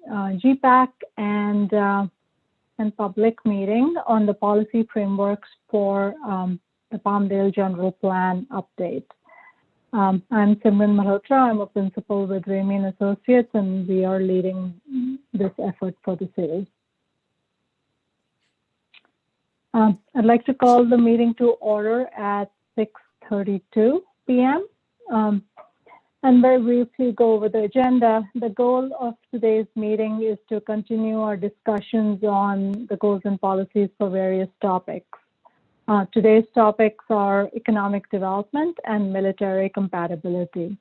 GPAC and public meeting on the policy frameworks for the Palmdale General Plan update. I'm Simran Malhotra. I'm a principal with Readiness Associates, and we are leading this effort for the city. I'd like to call the meeting to order at 6:32 p.m. And very briefly go over the agenda. The goal of today's meeting is to continue our discussions on the goals and policies for various topics. Today's topics are economic development and military compatibility.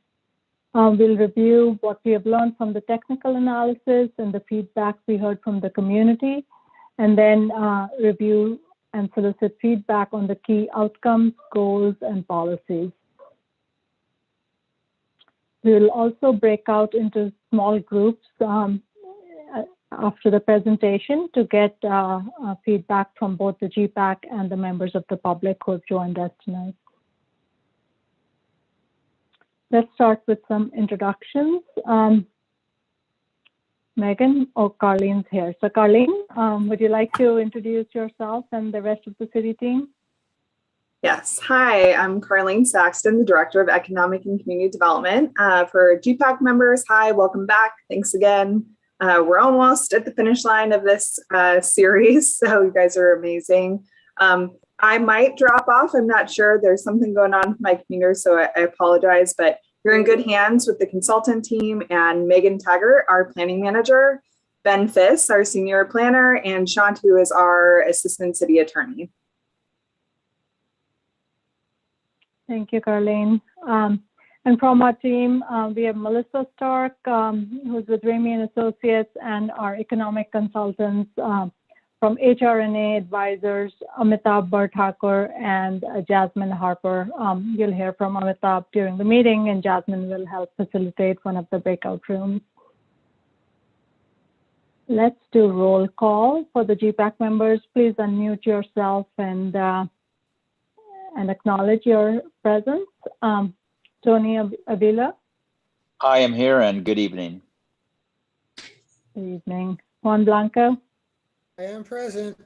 We'll review what we have learned from the technical analysis and the feedback we heard from the community, and then review and solicit feedback on the key outcomes, goals, and policies. We will also break out into small groups after the presentation to get feedback from both the GPAC and the members of the public who have joined us tonight. Let's start with some introductions. Megan, Carlene's here. So Carlene, would you like to introduce yourself and the rest of the city team? Yes. Hi, I'm Carlene Saxton, the Director of Economic and Community Development. For GPAC members, hi, welcome back. Thanks again. We're almost at the finish line of this series, so you guys are amazing. I might drop off. I'm not sure. There's something going on with my computer, so I apologize, but you're in good hands with the consultant team and Megan Taggart, our planning manager, Ben Fiss, our senior planner, and Shant, who is our assistant city attorney. Thank you, Carlene. And from our team, we have Melissa Stark, who's with Remy & Associates, and our economic consultants from HRNA Advisors, Amitabh Bhartakur and Jasmine Harper. You'll hear from Amitabh during the meeting, and Jasmine will help facilitate one of the breakout rooms. Let's do roll call for the GPAC members. Please unmute yourself and acknowledge your presence. Tony Avila. I am here, and good evening. Good evening. Juan Blanco. I am present.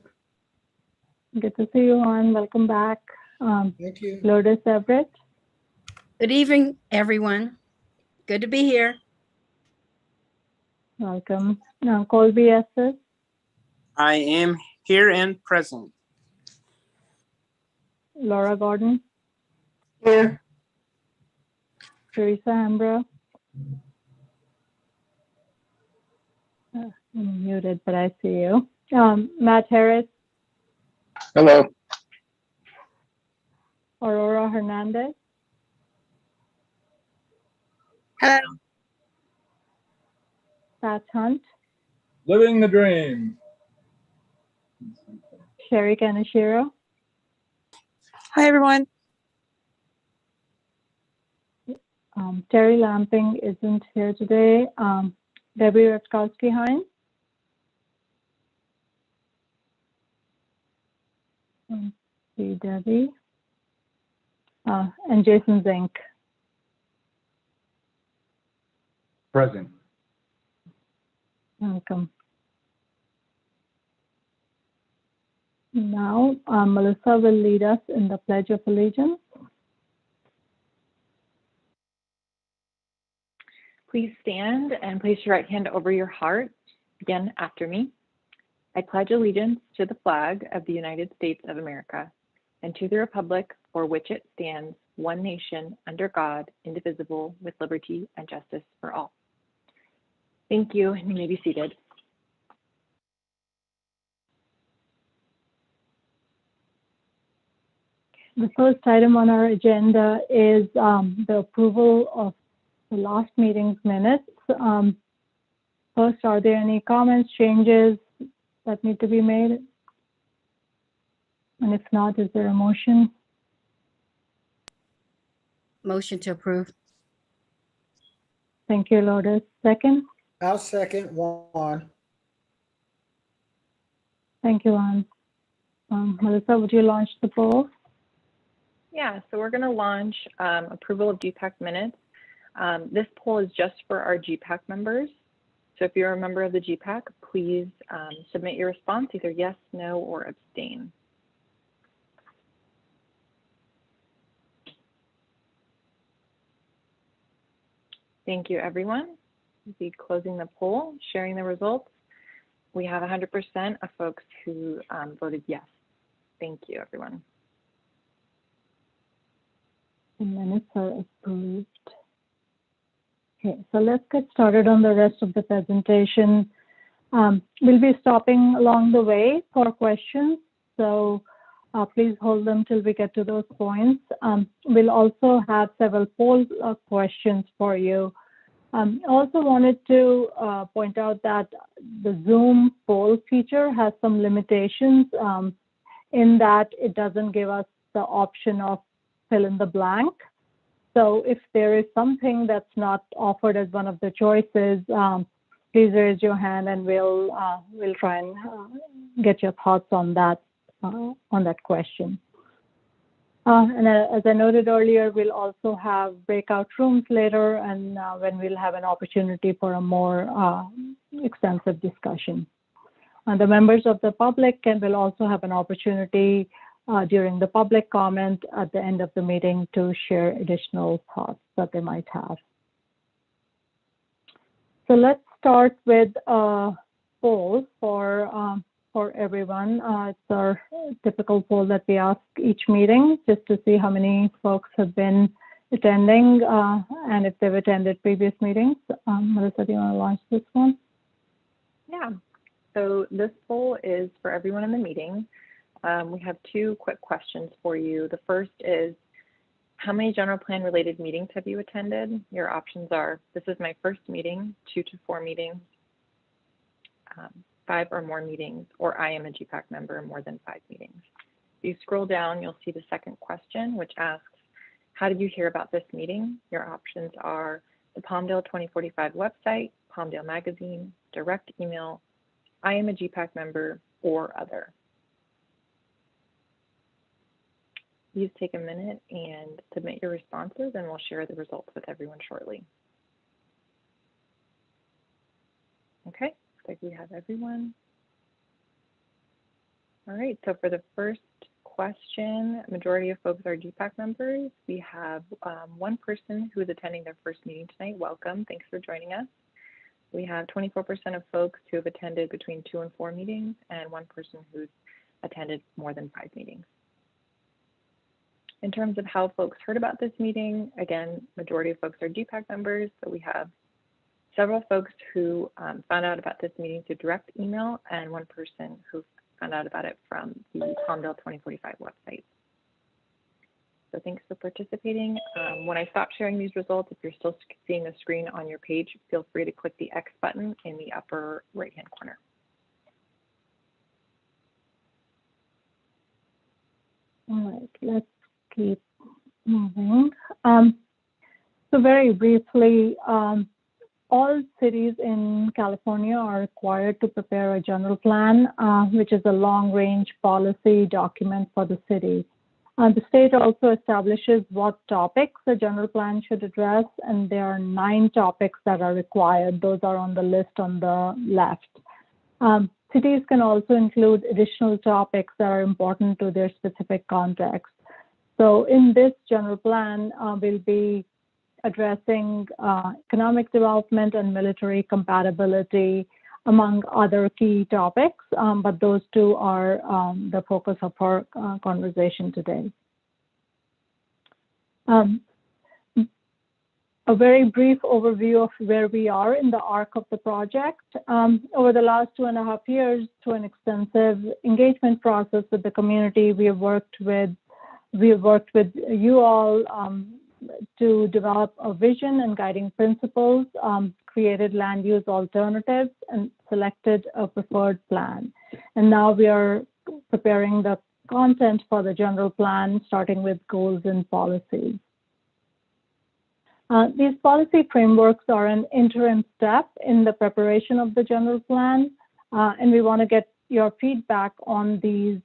Good to see you, Juan. Welcome back. Thank you. Lourdes Everett. Good evening, everyone. Good to be here. Welcome. Now, Colby Estes. I am here and present. Laura Gordon. Here. Teresa Hambro. I'm muted, but I see you. Matt Harris. Hello. Aurora Hernandez. Hello. Pat Hunt. Living the dream. Sherry Kaneshiro. Hi, everyone. Terry Lamping isn't here today. Debbie Rutkowski-Hines. See Debbie. And Jason Zink. Present. Welcome. Now, Melissa will lead us in the Pledge of Allegiance. Please stand and place your right hand over your heart. Again, after me. I pledge allegiance to the flag of the United States of America and to the republic for which it stands, one nation, under God, indivisible, with liberty and justice for all. Thank you, and you may be seated. The first item on our agenda is the approval of the last meeting's minutes. First, are there any comments, changes that need to be made? And if not, is there a motion? Motion to approve. Thank you, Lourdes. Second? I'll second. Juan. Thank you, Juan. Melissa, would you launch the poll? Yeah, so we're going to launch approval of GPAC minutes. This poll is just for our GPAC members. So if you're a member of the GPAC, please submit your response, either yes, no, or abstain. Thank you, everyone. We'll be closing the poll, sharing the results. We have 100% of folks who voted yes. Thank you, everyone. The minutes are approved. Okay, so let's get started on the rest of the presentation. We'll be stopping along the way for questions, so please hold them till we get to those points. We'll also have several poll questions for you. I also wanted to point out that the Zoom poll feature has some limitations in that it doesn't give us the option of fill in the blank. So if there is something that's not offered as one of the choices, please raise your hand and we'll try and get your thoughts on that question. And as I noted earlier, we'll also have breakout rooms later, and when we'll have an opportunity for a more extensive discussion. The members of the public will also have an opportunity during the public comment at the end of the meeting to share additional thoughts that they might have. So let's start with a poll for everyone. It's our typical poll that we ask each meeting, just to see how many folks have been attending and if they've attended previous meetings. Melissa, do you want to launch this one? Yeah, so this poll is for everyone in the meeting. We have two quick questions for you. The first is, how many general plan related meetings have you attended? Your options are, this is my first meeting, 2 to 4 meetings, 5 or more meetings, or I am a GPAC member, more than 5 meetings. If you scroll down, you'll see the second question, which asks, how did you hear about this meeting? Your options are the Palmdale 2045 website, Palmdale magazine, direct email, I am a GPAC member, or other. Please take a minute and submit your responses, and we'll share the results with everyone shortly. Okay, looks like we have everyone. All right, so for the first question, majority of folks are GPAC members. We have one person who is attending their first meeting tonight. Welcome, thanks for joining us. We have 24% of folks who have attended between 2 and 4 meetings, and 1 person who's attended more than 5 meetings. In terms of how folks heard about this meeting, again, majority of folks are GPAC members, but we have several folks who found out about this meeting through direct email, and 1 person who found out about it from the Palmdale 2045 website. So thanks for participating. When I stop sharing these results, if you're still seeing the screen on your page, feel free to click the X button in the upper right-hand corner. All right, let's keep moving. So very briefly, all cities in California are required to prepare a general plan, which is a long-range policy document for the city. The state also establishes what topics the general plan should address, and there are 9 topics that are required. Those are on the list on the left. Cities can also include additional topics that are important to their specific context. So in this general plan, we'll be addressing economic development and military compatibility, among other key topics, but those 2 are the focus of our conversation today. A very brief overview of where we are in the arc of the project. Over the last 2.5 years, through an extensive engagement process with the community, we have worked with you all to develop a vision and guiding principles, created land use alternatives, and selected a preferred plan. And now we are preparing the content for the general plan, starting with goals and policies. These policy frameworks are an interim step in the preparation of the general plan, and we want to get your feedback on these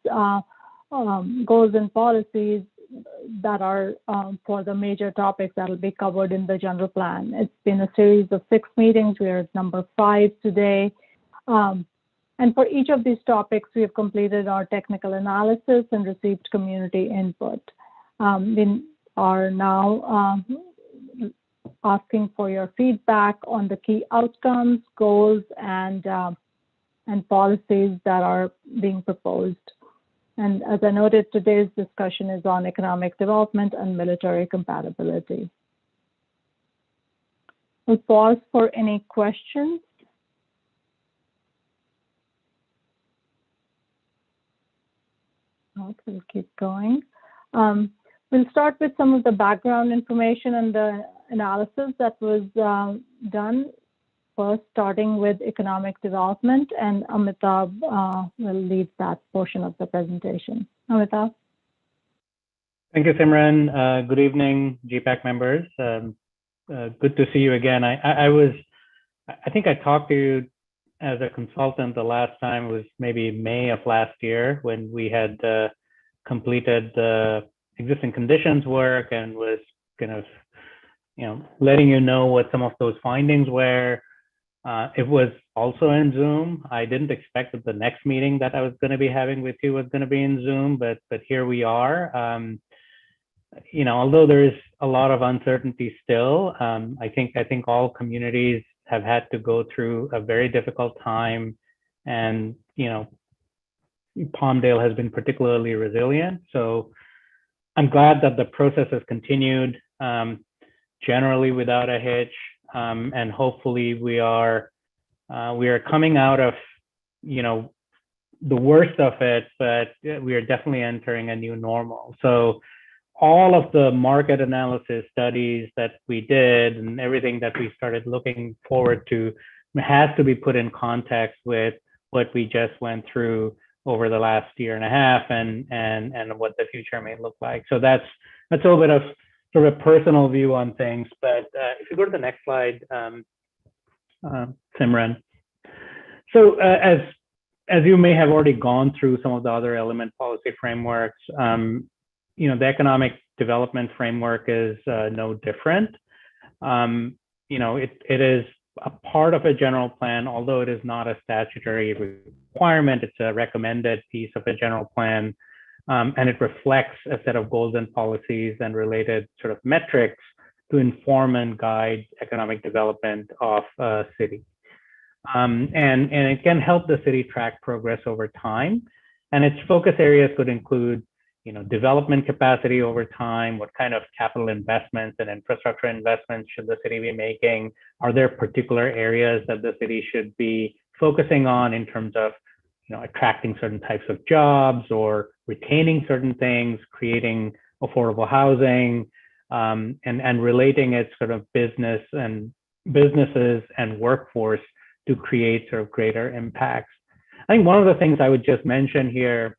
goals and policies that are for the major topics that will be covered in the general plan. It's been a series of 6 meetings. We're at number 5 today. And for each of these topics, we have completed our technical analysis and received community input. We are now asking for your feedback on the key outcomes, goals, and policies that are being proposed. And as I noted, today's discussion is on economic development and military compatibility. We'll pause for any questions. We'll keep going. We'll start with some of the background information and the analysis that was done. First, starting with economic development, and Amitabh will lead that portion of the presentation. Amitabh. Thank you, Simran. Good evening, GPAC members. Good to see you again. I think I talked to you as a consultant the last time was maybe May of last year when we had completed the existing conditions work and was kind of, letting you know what some of those findings were. It was also in Zoom. I didn't expect that the next meeting that I was going to be having with you was going to be in Zoom, but here we are. Although there is a lot of uncertainty still, I think all communities have had to go through a very difficult time, and Palmdale has been particularly resilient. So I'm glad that the process has continued, generally without a hitch. And hopefully we are coming out of the worst of it, but we are definitely entering a new normal. So all of the market analysis studies that we did and everything that we started looking forward to has to be put in context with what we just went through over the last year and a half and what the future may look like. So that's a little bit of sort of a personal view on things, but if you go to the next slide, Simran. So as you may have already gone through some of the other element policy frameworks, the economic development framework is no different. It is a part of a general plan, although it is not a statutory requirement. It's a recommended piece of a general plan. And it reflects a set of goals and policies and related sort of metrics to inform and guide economic development of a city. And it can help the city track progress over time. And its focus areas could include, development capacity over time, what kind of capital investments and infrastructure investments should the city be making? Are there particular areas that the city should be focusing on in terms of attracting certain types of jobs or retaining certain things, creating affordable housing, and relating its sort of businesses and workforce to create sort of greater impacts. I think one of the things I would just mention here,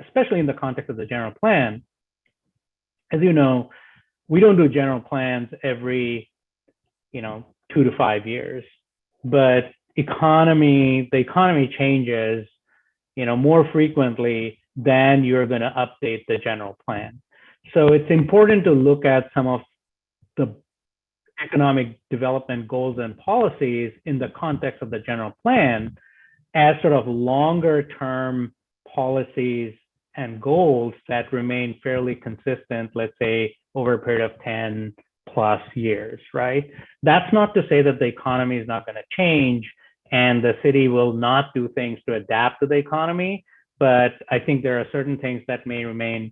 especially in the context of the general plan, as you know, we don't do general plans every, 2 to 5 years, but the economy changes, more frequently than you're going to update the general plan. So it's important to look at some of the economic development goals and policies in the context of the general plan as sort of longer term policies and goals that remain fairly consistent, let's say over a period of 10 plus years, right? That's not to say that the economy is not going to change and the city will not do things to adapt to the economy, but I think there are certain things that may remain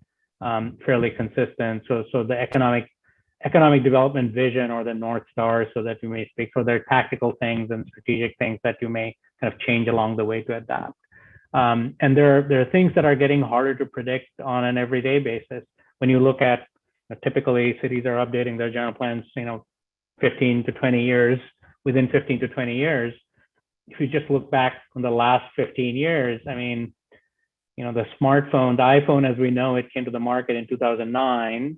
fairly consistent. So the economic development vision, or the North Star, so that you may speak, so there are tactical things and strategic things that you may kind of change along the way to adapt. And there are things that are getting harder to predict on an everyday basis. When you look at, typically cities are updating their general plans, 15 to 20 years, within 15 to 20 years. If you just look back on the last 15 years, I mean, the smartphone, the iPhone as we know it, came to the market in 2009.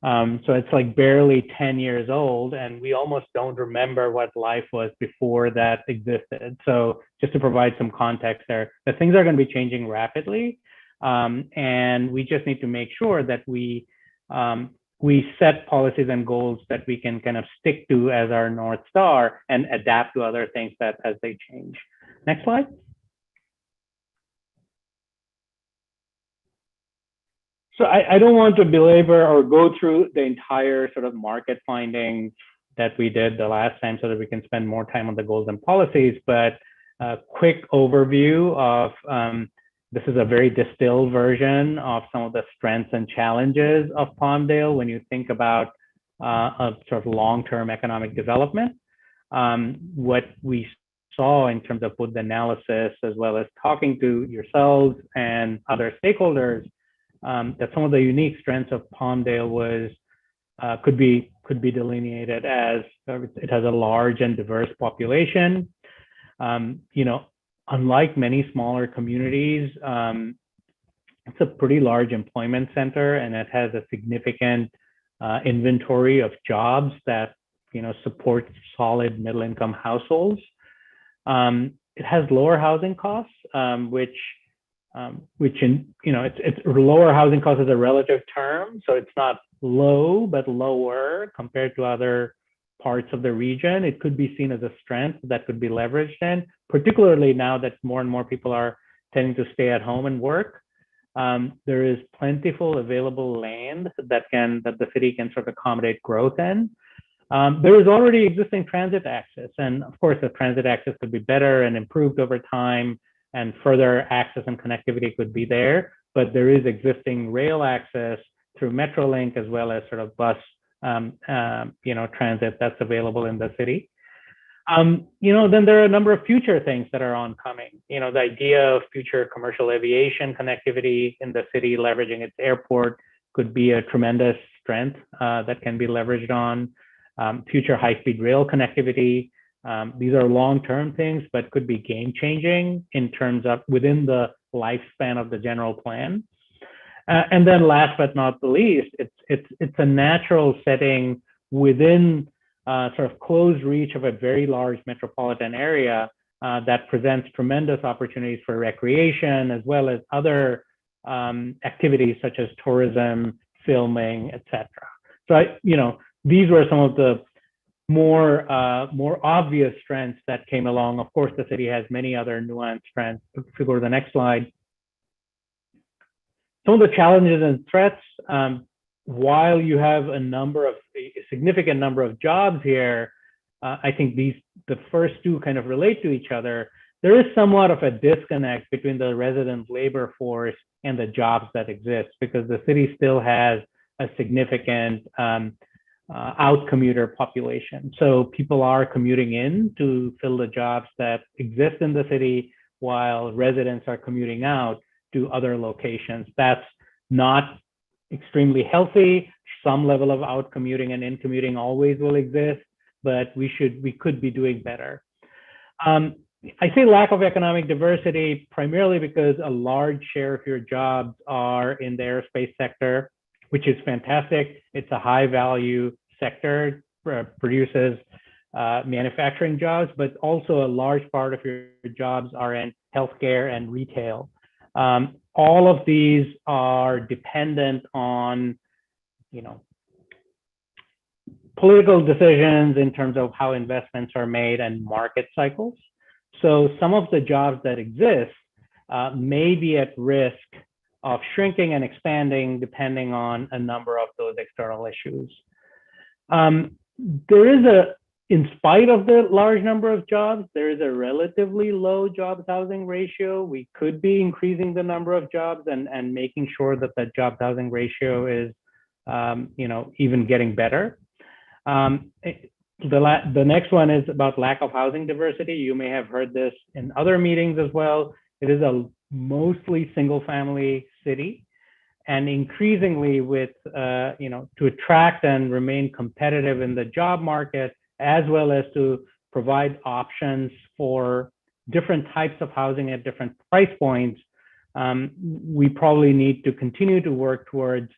So it's like barely 10 years old, and we almost don't remember what life was before that existed. So just to provide some context there, that things are going to be changing rapidly. And we just need to make sure that we set policies and goals that we can kind of stick to as our North Star and adapt to other things that as they change. Next slide. So I don't want to belabor or go through the entire sort of market findings that we did the last time so that we can spend more time on the goals and policies, but a quick overview of this is a very distilled version of some of the strengths and challenges of Palmdale when you think about a sort of long-term economic development. What we saw in terms of both the analysis as well as talking to yourselves and other stakeholders, that some of the unique strengths of Palmdale was could be delineated as it has a large and diverse population. Unlike many smaller communities, it's a pretty large employment center, and it has a significant inventory of jobs that support solid middle-income households. It has lower housing costs, which it's lower housing costs is a relative term, so it's not low but lower compared to other parts of the region. It could be seen as a strength that could be leveraged in, particularly now that more and more people are tending to stay at home and work. There is plentiful available land that the city can sort of accommodate growth in. There is already existing transit access, and of course the transit access could be better and improved over time, and further access and connectivity could be there, but there is existing rail access through Metrolink as well as sort of bus transit that's available in the city. Then there are a number of future things that are oncoming. The idea of future commercial aviation connectivity in the city, leveraging its airport, could be a tremendous strength that can be leveraged on. Future high-speed rail connectivity. These are long-term things, but could be game-changing in terms of within the lifespan of the general plan. And then last but not the least, it's a natural setting within sort of close reach of a very large metropolitan area that presents tremendous opportunities for recreation as well as other activities such as tourism, filming, etc. So these were some of the more obvious strengths that came along. Of course, the city has many other nuanced strengths. If you go to the next slide. Some of the challenges and threats, while you have a significant number of jobs here, I think the first two kind of relate to each other. There is somewhat of a disconnect between the resident labor force and the jobs that exist, because the city still has a significant out-commuter population. So people are commuting in to fill the jobs that exist in the city, while residents are commuting out to other locations. That's not extremely healthy. Some level of out commuting and in commuting always will exist, but we could be doing better. I say lack of economic diversity primarily because a large share of your jobs are in the aerospace sector, which is fantastic. It's a high value sector, produces manufacturing jobs, but also a large part of your jobs are in healthcare and retail. All of these are dependent on, political decisions in terms of how investments are made and market cycles. So some of the jobs that exist may be at risk of shrinking and expanding depending on a number of those external issues. In spite of the large number of jobs, there is a relatively low jobs housing ratio. We could be increasing the number of jobs and making sure that the jobs housing ratio is, even getting better. The next one is about lack of housing diversity. You may have heard this in other meetings as well. It is a mostly single-family city, and increasingly with, to attract and remain competitive in the job market, as well as to provide options for different types of housing at different price points, we probably need to continue to work towards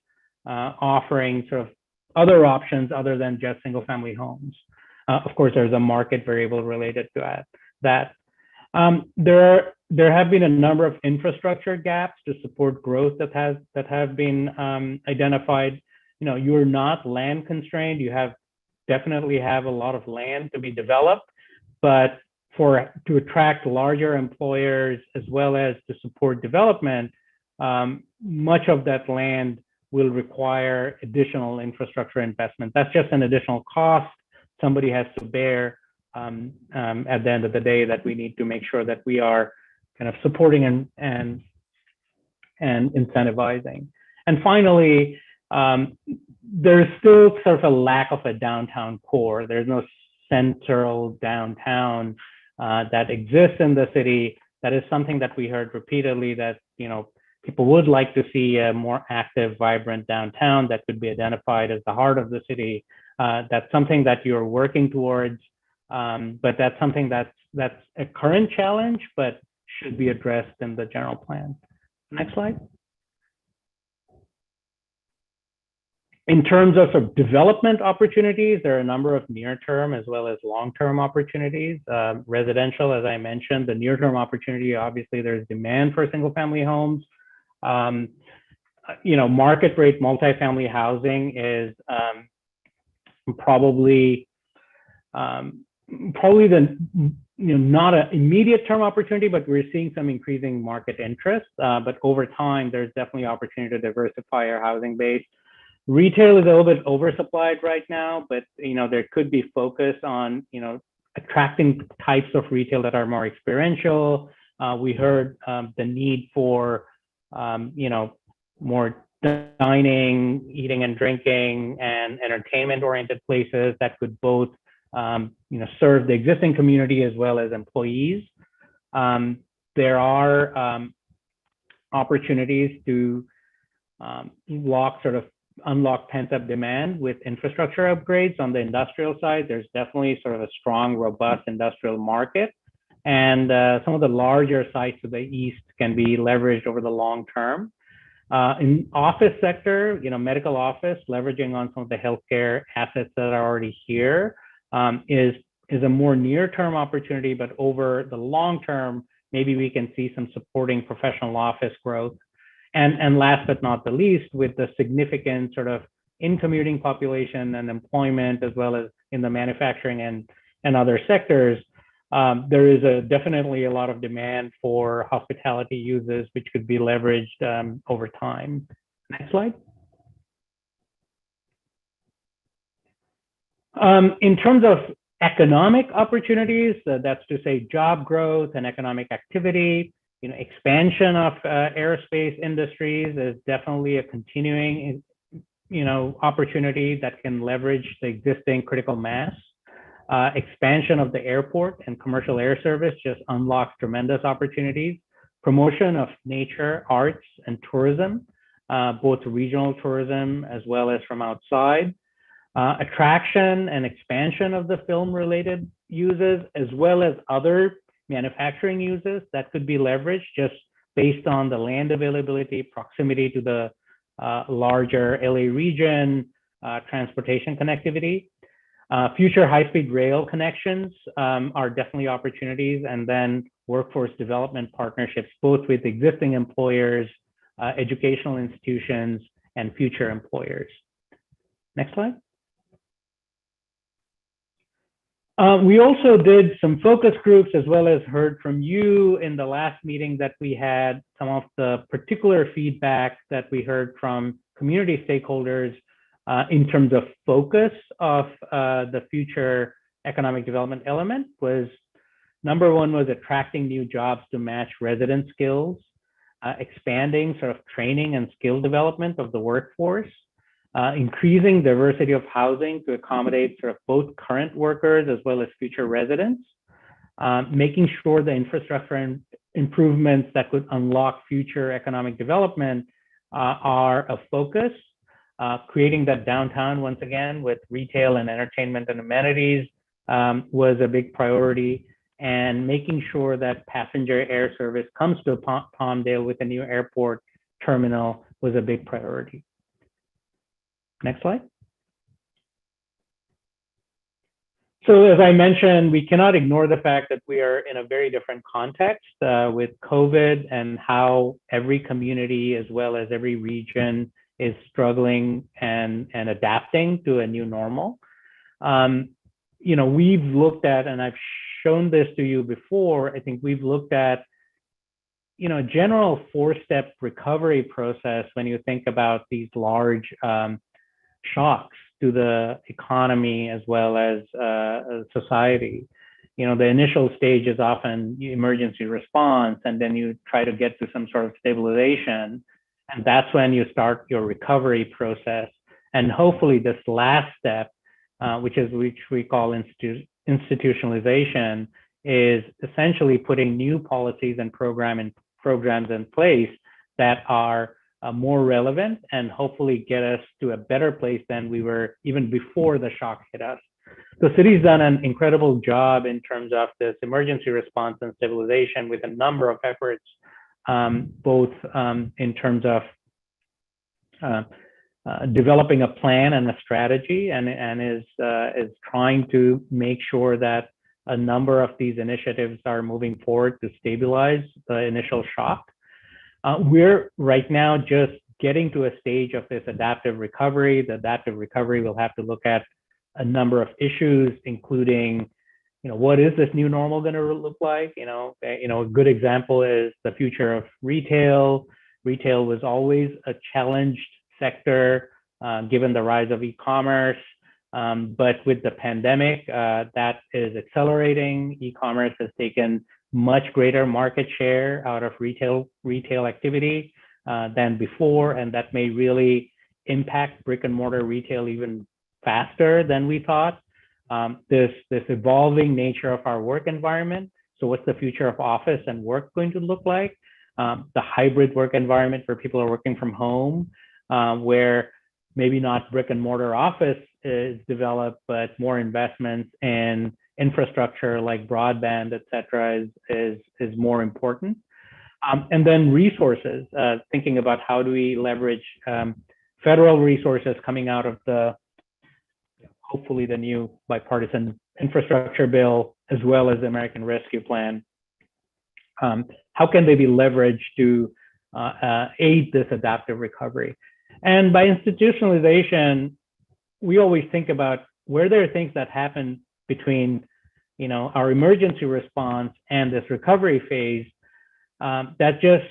offering sort of other options other than just single family homes. Of course, there's a market variable related to that. There there have been a number of infrastructure gaps to support growth that have been identified. You know, you're not land constrained. You definitely have a lot of land to be developed, but to attract larger employers as well as to support development, much of that land will require additional infrastructure investment. That's just an additional cost somebody has to bear at the end of the day, that we need to make sure that we are kind of supporting and incentivizing. And finally, there's still sort of a lack of a downtown core. There's no central downtown that exists in the city. That is something that we heard repeatedly, that, you know, people would like to see a more active, vibrant downtown that could be identified as the heart of the city. That's something that you're working towards, but that's something that's a current challenge, but should be addressed in the general plan. Next slide. In terms of, sort of development opportunities, there are a number of near-term as well as long-term opportunities. Residential, as I mentioned, the near-term opportunity, obviously there's demand for single-family homes. You know, market rate multifamily housing is probably the, you know, not an immediate term opportunity, but we're seeing some increasing market interest. But over time, there's definitely opportunity to diversify our housing base. Retail is a little bit oversupplied right now, but, you know, there could be focus on, you know, attracting types of retail that are more experiential. We heard the need for, you know, more dining, eating and drinking, and entertainment-oriented places that could both, you know, serve the existing community as well as employees. There are opportunities to unlock pent-up demand with infrastructure upgrades. On the industrial side, there's definitely sort of a strong, robust industrial market. And some of the larger sites to the east can be leveraged over the long term. In office sector, you know, medical office, leveraging on some of the healthcare assets that are already here is a more near-term opportunity, but over the long term, maybe we can see some supporting professional office growth. And last but not the least, with the significant sort of in-commuting population and employment, as well as in the manufacturing and other sectors, there is definitely a lot of demand for hospitality uses, which could be leveraged over time. Next slide. In terms of economic opportunities, that's to say job growth and economic activity, you know, expansion of aerospace industries is definitely a continuing, you know, opportunity that can leverage the existing critical mass. Expansion of the airport and commercial air service just unlocks tremendous opportunities. Promotion of nature, arts, and tourism, both regional tourism as well as from outside. Attraction and expansion of the film-related uses, as well as other manufacturing uses that could be leveraged just based on the land availability, proximity to the larger LA region, transportation connectivity. Future high-speed rail connections are definitely opportunities, and then workforce development partnerships, both with existing employers, educational institutions, and future employers. Next slide. We also did some focus groups, as well as heard from you in the last meeting that we had, some of the particular feedback that we heard from community stakeholders in terms of focus of the future economic development element. Was number one was attracting new jobs to match resident skills, expanding sort of training and skill development of the workforce, increasing diversity of housing to accommodate sort of both current workers as well as future residents, making sure the infrastructure and improvements that could unlock future economic development are a focus, creating that downtown once again with retail and entertainment and amenities was a big priority, and making sure that passenger air service comes to Palmdale with a new airport terminal was a big priority. Next slide. So as I mentioned, we cannot ignore the fact that we are in a very different context with COVID and how every community as well as every region is struggling and adapting to a new normal. We've looked at, and I've shown this to you before, I think we've looked at, general 4-step recovery process when you think about these large shocks to the economy as well as society. The initial stage is often emergency response, and then you try to get to some sort of stabilization. And that's when you start your recovery process. And hopefully this last step, which we call institutionalization, is essentially putting new policies and programs in place that are more relevant and hopefully get us to a better place than we were even before the shock hit us. The city's done an incredible job in terms of this emergency response and stabilization with a number of efforts, both in terms of developing a plan and a strategy, and is trying to make sure that a number of these initiatives are moving forward to stabilize the initial shock. We're right now just getting to a stage of this adaptive recovery. The adaptive recovery will have to look at a number of issues, including, what is this new normal going to look like? A good example is the future of retail. Retail was always a challenged sector given the rise of e-commerce. But with the pandemic, that is accelerating. E-commerce has taken much greater market share out of retail activity than before, and that may really impact brick and mortar retail even faster than we thought. This evolving nature of our work environment. So what's the future of office and work going to look like? The hybrid work environment where people are working from home, where maybe not brick and mortar office is developed, but more investments in infrastructure like broadband, et cetera, is more important. And then resources, thinking about how do we leverage federal resources coming out of hopefully the new bipartisan infrastructure bill, as well as the American Rescue Plan. How can they be leveraged to aid this adaptive recovery? And by institutionalization, we always think about where there are things that happen between, our emergency response and this recovery phase that just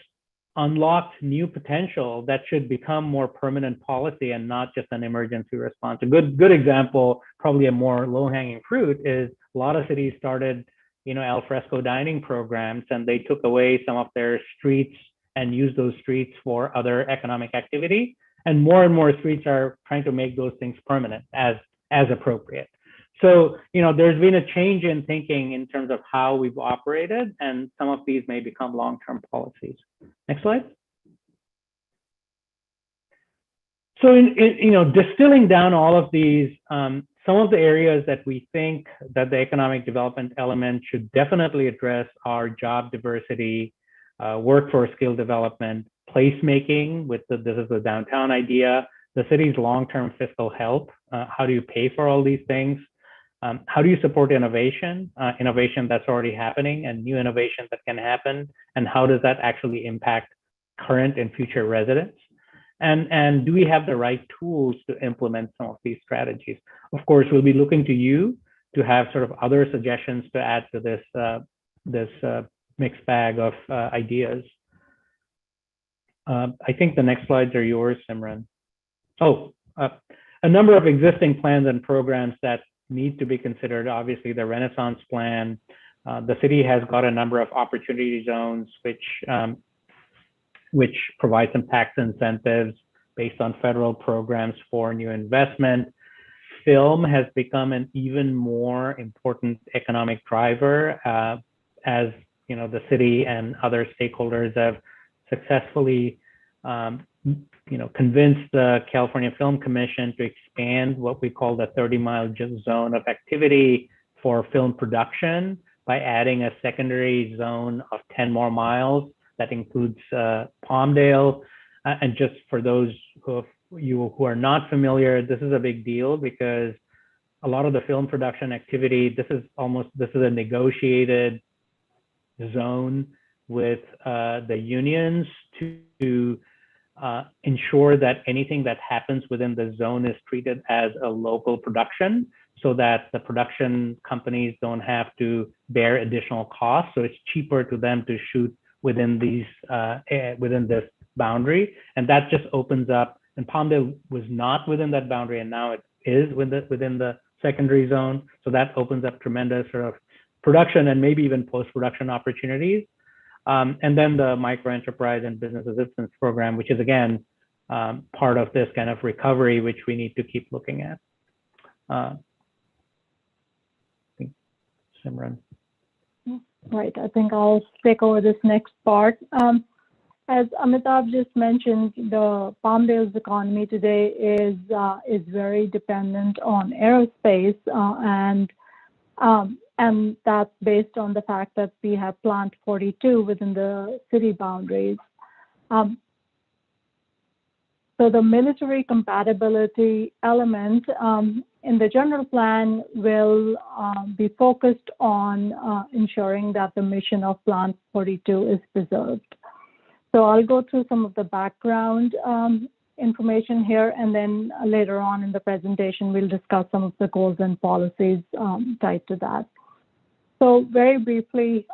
unlocks new potential that should become more permanent policy and not just an emergency response. A good example, probably a more low-hanging fruit, is a lot of cities started, al fresco dining programs, and they took away some of their streets and used those streets for other economic activity. And more streets are trying to make those things permanent as appropriate. So, there's been a change in thinking in terms of how we've operated, and some of these may become long-term policies. Next slide. So, distilling down all of these, some of the areas that we think that the economic development element should definitely address are job diversity, workforce skill development, placemaking this is the downtown idea, the city's long-term fiscal health, how do you pay for all these things? How do you support innovation that's already happening and new innovation that can happen? And how does that actually impact current and future residents? And do we have the right tools to implement some of these strategies? Of course, we'll be looking to you to have sort of other suggestions to add to this mixed bag of ideas. I think the next slides are yours, Simran. A number of existing plans and programs that need to be considered. Obviously, the Renaissance Plan. The city has got a number of opportunity zones, which provide some tax incentives based on federal programs for new investment. Film has become an even more important economic driver as the city and other stakeholders have successfully convinced the California Film Commission to expand what we call the 30-mile zone of activity for film production by adding a secondary zone of 10 more miles that includes Palmdale. And just for those of you who are not familiar, this is a big deal because a lot of the film production activity, this is a negotiated zone with the unions to ensure that anything that happens within the zone is treated as a local production, so that the production companies don't have to bear additional costs. So it's cheaper to them to shoot within this boundary, and that just opens up. And Palmdale was not within that boundary, and now it is within the secondary zone. So that opens up tremendous sort of production and maybe even post-production opportunities. And then the micro enterprise and business assistance program, which is again part of this kind of recovery, which we need to keep looking at. I think Simran. Right, I think I'll take over this next part. As Amitabh just mentioned, the Palmdale's economy today is very dependent on aerospace, and that's based on the fact that we have Plant 42 within the city boundaries. So the military compatibility element in the general plan will be focused on ensuring that the mission of Plant 42 is preserved. So I'll go through some of the background information here, and then later on in the presentation, we'll discuss some of the goals and policies tied to that. So very briefly,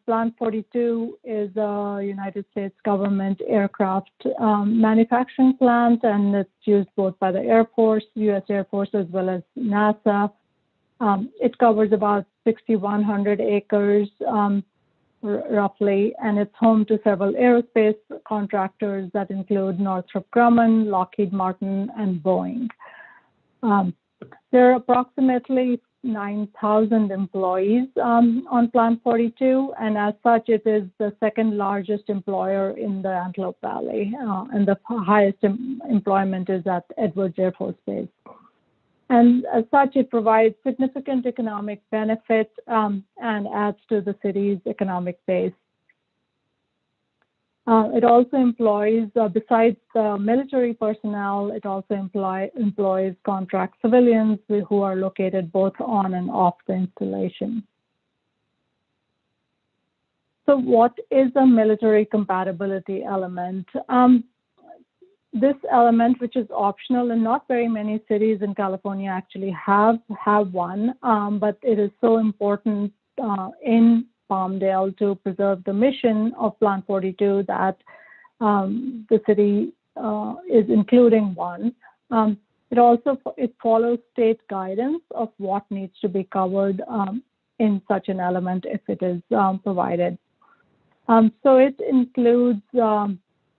Plant 42 is a United States government aircraft manufacturing plant, and it's used both by the Air Force, U.S. Air Force, as well as NASA. It covers about 6,100 acres, roughly, and it's home to several aerospace contractors that include Northrop Grumman, Lockheed Martin, and Boeing. There are approximately 9,000 employees on Plant 42, and as such, it is the second largest employer in the Antelope Valley, and the highest employment is at Edwards Air Force Base. And as such, it provides significant economic benefit and adds to the city's economic base. It also employs, besides the military personnel, it also employs contract civilians who are located both on and off the installation. So what is a military compatibility element? This element, which is optional, and not very many cities in California actually have one, but it is so important in Palmdale to preserve the mission of Plant 42 that the city is including one. It follows state guidance of what needs to be covered in such an element if it is provided. So it includes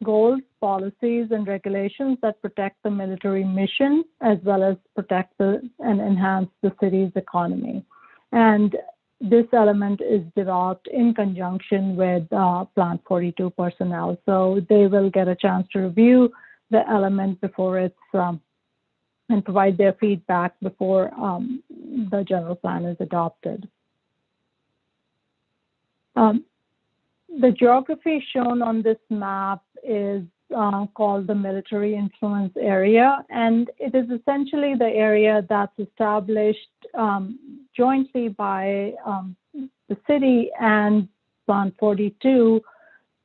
goals, policies, and regulations that protect the military mission, as well as protect and enhance the city's economy. And this element is developed in conjunction with Plant 42 personnel. So they will get a chance to review the element before it's, and provide their feedback before the general plan is adopted. The geography shown on this map is called the military influence area, and it is essentially the area that's established jointly by the city and Plant 42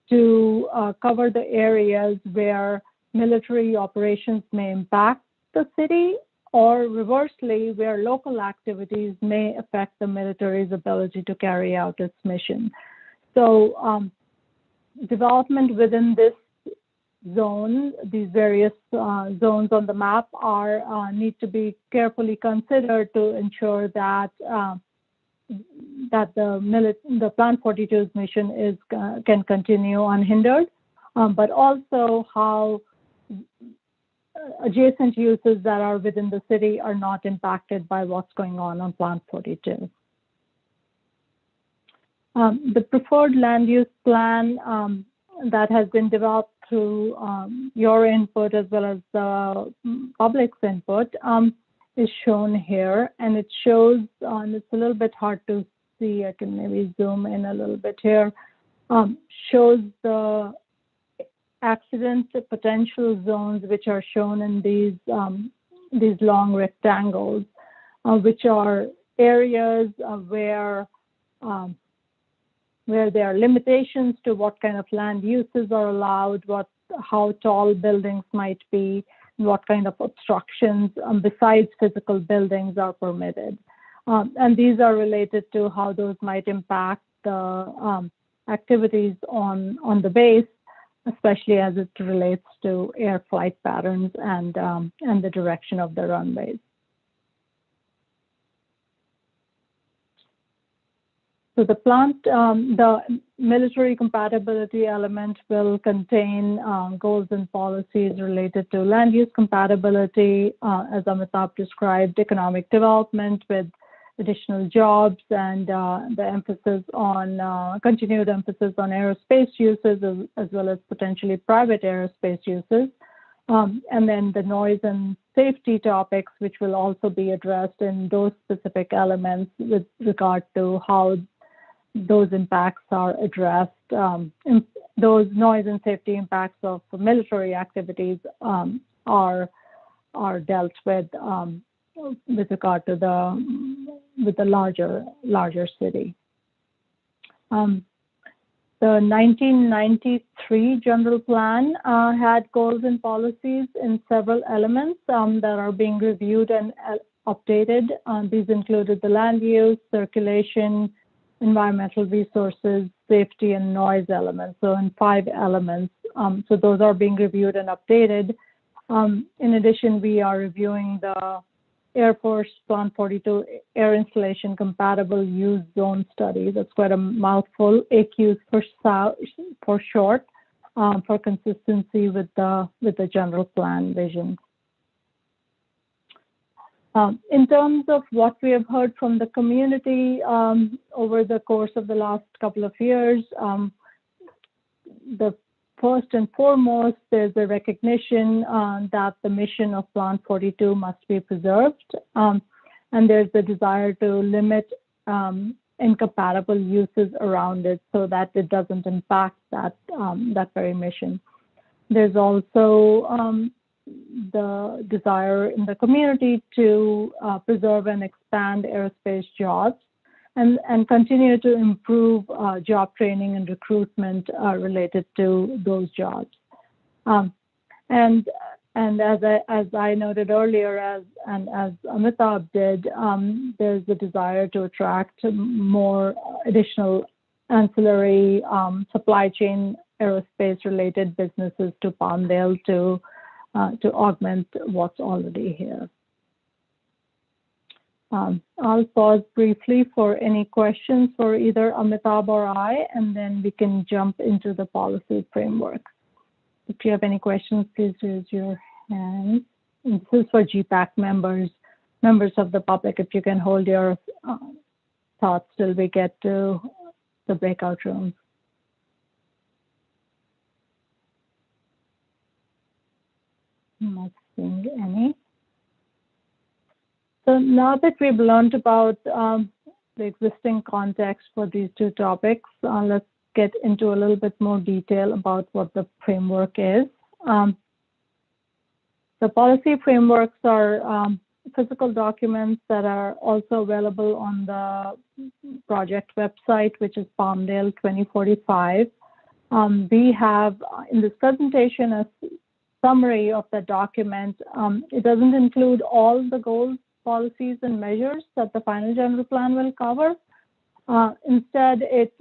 to cover the areas where military operations may impact the city, or reversely, where local activities may affect the military's ability to carry out its mission. So development within this zone, these various zones on the map need to be carefully considered to ensure that the Plant 42's mission can continue unhindered, but also how adjacent uses that are within the city are not impacted by what's going on Plant 42. The preferred land use plan that has been developed through your input as well as the public's input is shown here, and it shows, and it's a little bit hard to see, I can maybe zoom in a little bit here, shows the accident potential zones which are shown in these long rectangles. which are areas where there are limitations to what kind of land uses are allowed, how tall buildings might be, and what kind of obstructions besides physical buildings are permitted. And these are related to how those might impact the activities on the base, especially as it relates to air flight patterns and the direction of the runways. So the military compatibility element will contain goals and policies related to land use compatibility, as Amitabh described, economic development with additional jobs, and the emphasis on continued emphasis on aerospace uses as well as potentially private aerospace uses. And then the noise and safety topics, which will also be addressed in those specific elements with regard to how those impacts are addressed. Those noise and safety impacts of military activities are dealt with regard to the larger city. The 1993 general plan had goals and policies in several elements that are being reviewed and updated. These included the land use, circulation, environmental resources, safety, and noise elements. So in 5 elements. So those are being reviewed and updated. In addition, we are reviewing the Air Force Plan 42 Air Installation Compatible Use Zone Study. That's quite a mouthful, AQs for short, for consistency with the general plan vision. In terms of what we have heard from the community over the course of the last couple of years, the first and foremost, there's a recognition that the mission of Plan 42 must be preserved, and there's a desire to limit incompatible uses around it so that it doesn't impact that very mission. There's also the desire in the community to preserve and expand aerospace jobs and continue to improve job training and recruitment related to those jobs. And as I noted earlier, and as Amitabh did, there's a desire to attract more additional ancillary supply chain aerospace related businesses to Palmdale to augment what's already here. I'll pause briefly for any questions for either Amitabh or I, and then we can jump into the policy framework. If you have any questions, please raise your hand. And this is for GPAC members of the public. If you can hold your thoughts till we get to the breakout rooms. I'm not seeing any. So now that we've learned about the existing context for these 2 topics, let's get into a little bit more detail about what the framework is. The policy frameworks are physical documents that are also available on the project website, which is Palmdale 2045. We have in this presentation a summary of the document. It doesn't include all the goals, policies, and measures that the final general plan will cover. Instead, it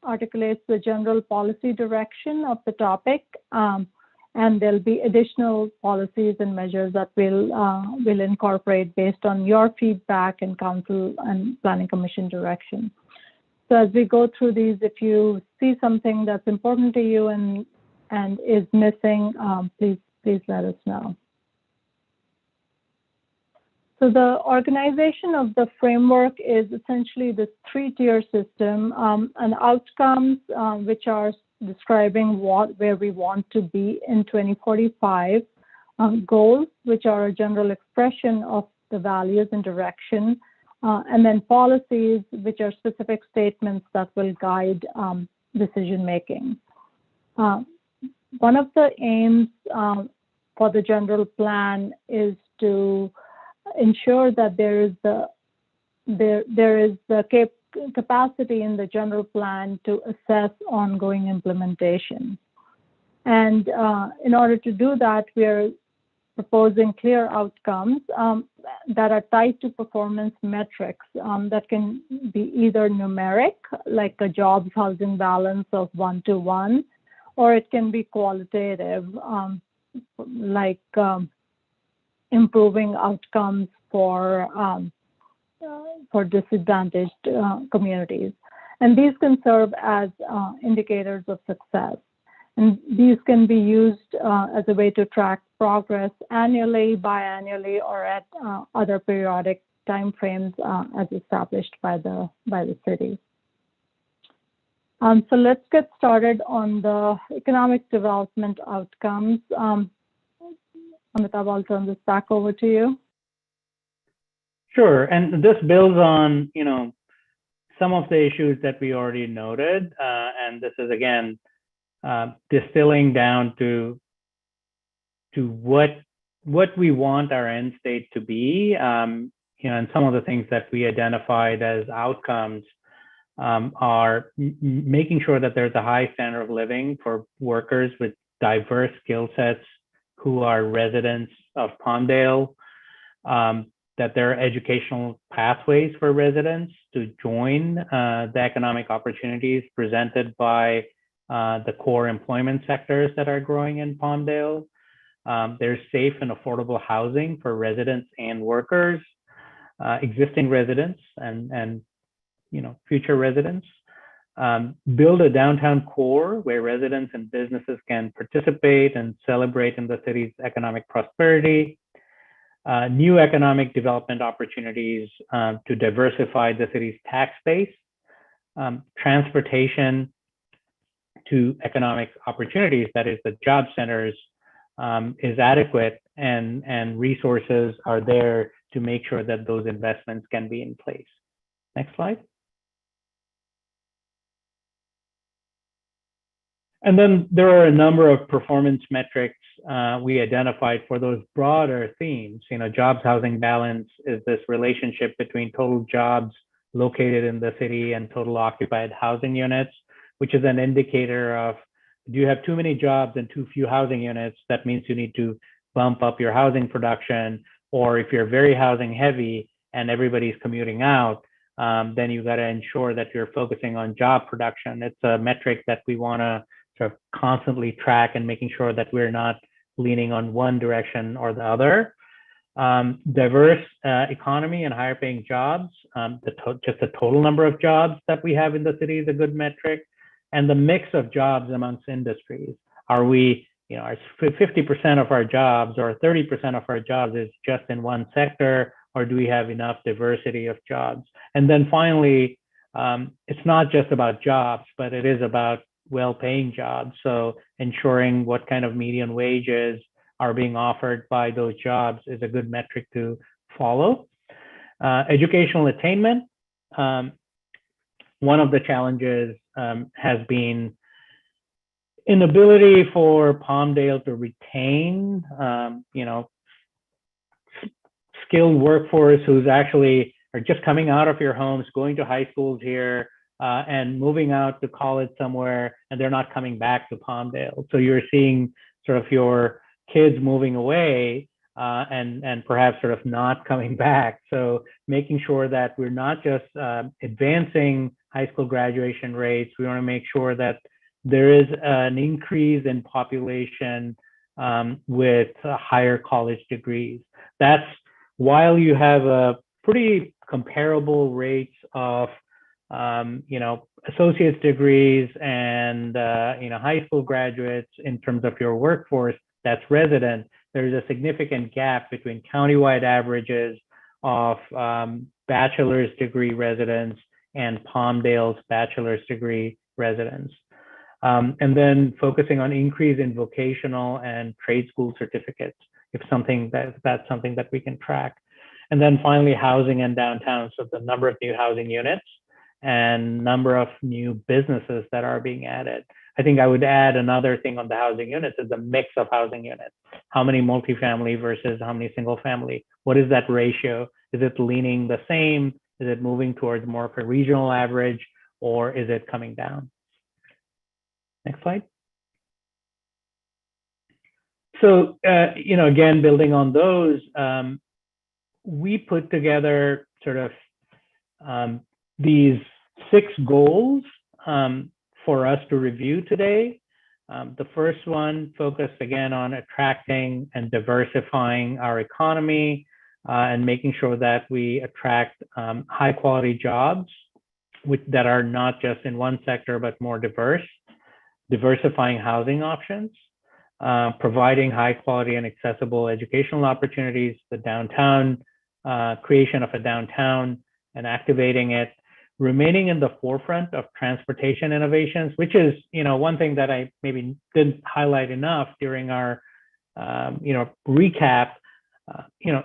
articulates the general policy direction of the topic, and there'll be additional policies and measures that will incorporate based on your feedback and Council and Planning Commission direction. So as we go through these, if you see something that's important to you and is missing, please let us know. So the organization of the framework is essentially this 3-tier system, and outcomes, which are describing where we want to be in 2045, goals, which are a general expression of the values and direction, and then policies, which are specific statements that will guide decision making. One of the aims for the general plan is to ensure that there is the capacity in the general plan to assess ongoing implementation. And in order to do that, we are proposing clear outcomes that are tied to performance metrics that can be either numeric, like a jobs housing balance of 1-to-1, or it can be qualitative, like improving outcomes for disadvantaged communities. And these can serve as indicators of success. And these can be used as a way to track progress annually, biannually, or at other periodic timeframes as established by the city. So let's get started on the economic development outcomes. Amitabh, I'll turn this back over to you. Sure, and this builds on, some of the issues that we already noted, and this is again distilling down to what we want our end state to be, and some of the things that we identified as outcomes are making sure that there's a high standard of living for workers with diverse skill sets who are residents of Palmdale, that there are educational pathways for residents to join the economic opportunities presented by the core employment sectors that are growing in Palmdale. There's safe and affordable housing for residents and workers, existing residents and future residents. Build a downtown core where residents and businesses can participate and celebrate in the city's economic prosperity. New economic development opportunities to diversify the city's tax base. Transportation to economic opportunities, that is the job centers, is adequate, and resources are there to make sure that those investments can be in place. Next slide. And then there are a number of performance metrics we identified for those broader themes. Jobs housing balance is this relationship between total jobs located in the city and total occupied housing units, which is an indicator of, do you have too many jobs and too few housing units? That means you need to bump up your housing production. Or if you're very housing heavy and everybody's commuting out, then you got to ensure that you're focusing on job production. It's a metric that we want to sort of constantly track and making sure that we're not leaning on one direction or the other. Diverse economy and higher paying jobs, just the total number of jobs that we have in the city is a good metric. And the mix of jobs amongst industries. Are we, are 50% of our jobs or 30% of our jobs is just in one sector, or do we have enough diversity of jobs? And then finally, it's not just about jobs, but it is about well-paying jobs. So ensuring what kind of median wages are being offered by those jobs is a good metric to follow. Educational attainment. One of the challenges has been inability for Palmdale to retain, skilled workforce who's actually are just coming out of your homes, going to high schools here, and moving out to college somewhere, and they're not coming back to Palmdale. So you're seeing sort of your kids moving away and perhaps sort of not coming back. So making sure that we're not just advancing high school graduation rates, we want to make sure that there is an increase in population with higher college degrees. That's while you have a pretty comparable rates of associate's degrees and high school graduates in terms of your workforce that's resident, there's a significant gap between countywide averages of bachelor's degree residents and Palmdale's bachelor's degree residents. And then focusing on increase in vocational and trade school certificates, if that's something that we can track. And then finally, housing and downtown. So the number of new housing units and number of new businesses that are being added. I think I would add another thing on the housing units is the mix of housing units. How many multifamily versus how many single family? What is that ratio? Is it leaning the same? Is it moving towards more of a regional average, or is it coming down? Next slide. So, again, building on those, we put together sort of these 6 goals for us to review today. The first one focused again on attracting and diversifying our economy and making sure that we attract high quality jobs that are not just in one sector, but more diverse, diversifying housing options, providing high quality and accessible educational opportunities, the downtown, creation of a downtown and activating it, remaining in the forefront of transportation innovations, which is, one thing that I maybe didn't highlight enough during our, recap.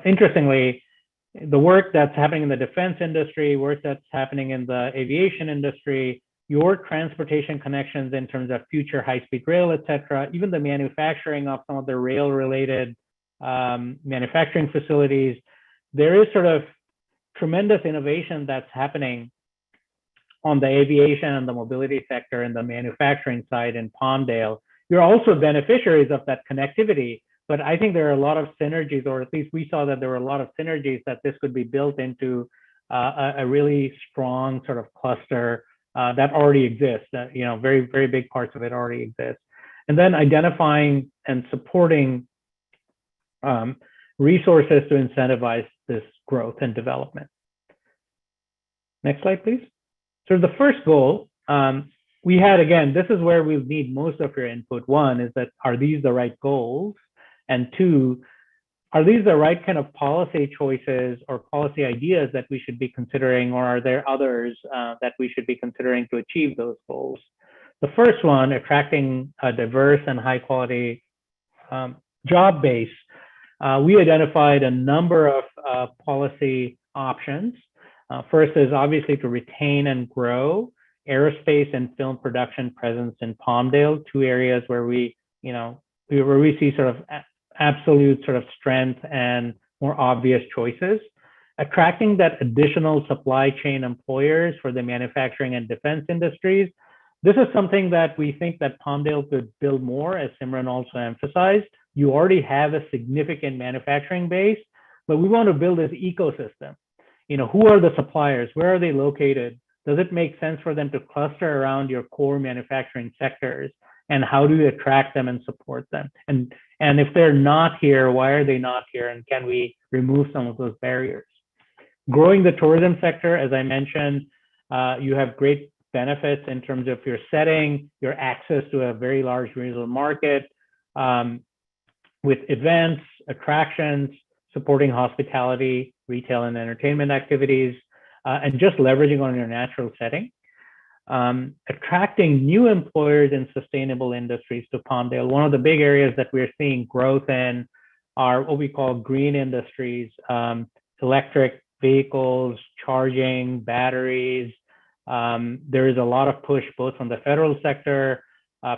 Interestingly, the work that's happening in the defense industry, work that's happening in the aviation industry, your transportation connections in terms of future high-speed rail, et cetera, even the manufacturing of some of the rail-related manufacturing facilities, there is sort of tremendous innovation that's happening on the aviation and the mobility sector and the manufacturing side in Palmdale. You're also beneficiaries of that connectivity, but I think there are a lot of synergies, or at least we saw that there were a lot of synergies that this could be built into a really strong sort of cluster that already exists. Very, very big parts of it already exist. And then identifying and supporting resources to incentivize this growth and development. Next slide, please. So the first goal, we had, again, this is where we need most of your input. One is that, are these the right goals? And 2, are these the right kind of policy choices or policy ideas that we should be considering, or are there others that we should be considering to achieve those goals? The first one, attracting a diverse and high quality job base. We identified a number of policy options. First is obviously to retain and grow aerospace and film production presence in Palmdale, 2 areas where we see sort of absolute sort of strength and more obvious choices. Attracting that additional supply chain employers for the manufacturing and defense industries. This is something that we think that Palmdale could build more, as Simran also emphasized. You already have a significant manufacturing base, but we want to build this ecosystem. Who are the suppliers? Where are they located? Does it make sense for them to cluster around your core manufacturing sectors? And how do you attract them and support them? And if they're not here, why are they not here? And can we remove some of those barriers? Growing the tourism sector, as I mentioned, you have great benefits in terms of your setting, your access to a very large regional market, with events, attractions, supporting hospitality, retail and entertainment activities, and just leveraging on your natural setting. Attracting new employers in sustainable industries to Palmdale. One of the big areas that we're seeing growth in are what we call green industries, electric vehicles, charging, batteries. There is a lot of push both from the federal sector,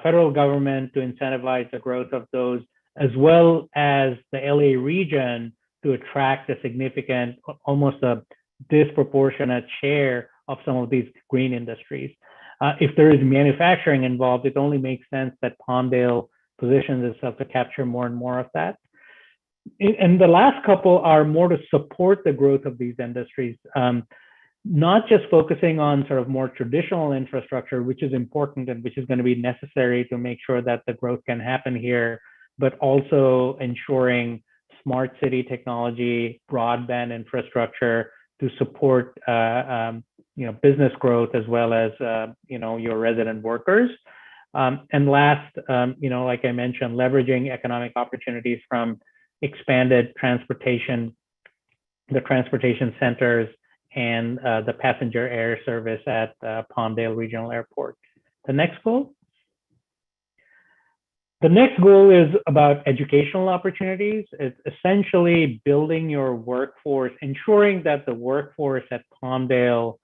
federal government to incentivize the growth of those, as well as the LA region to attract a significant, almost a disproportionate share of some of these green industries. If there is manufacturing involved, it only makes sense that Palmdale positions itself to capture more and more of that. And the last couple are more to support the growth of these industries, not just focusing on sort of more traditional infrastructure, which is important and which is going to be necessary to make sure that the growth can happen here, but also ensuring smart city technology, broadband infrastructure to support business growth, as well as your resident workers. And last, like I mentioned, leveraging economic opportunities from expanded transportation, the transportation centers, and the passenger air service at Palmdale Regional Airport. The next goal. The next goal is about educational opportunities. It's essentially building your workforce, ensuring that the workforce at Palmdale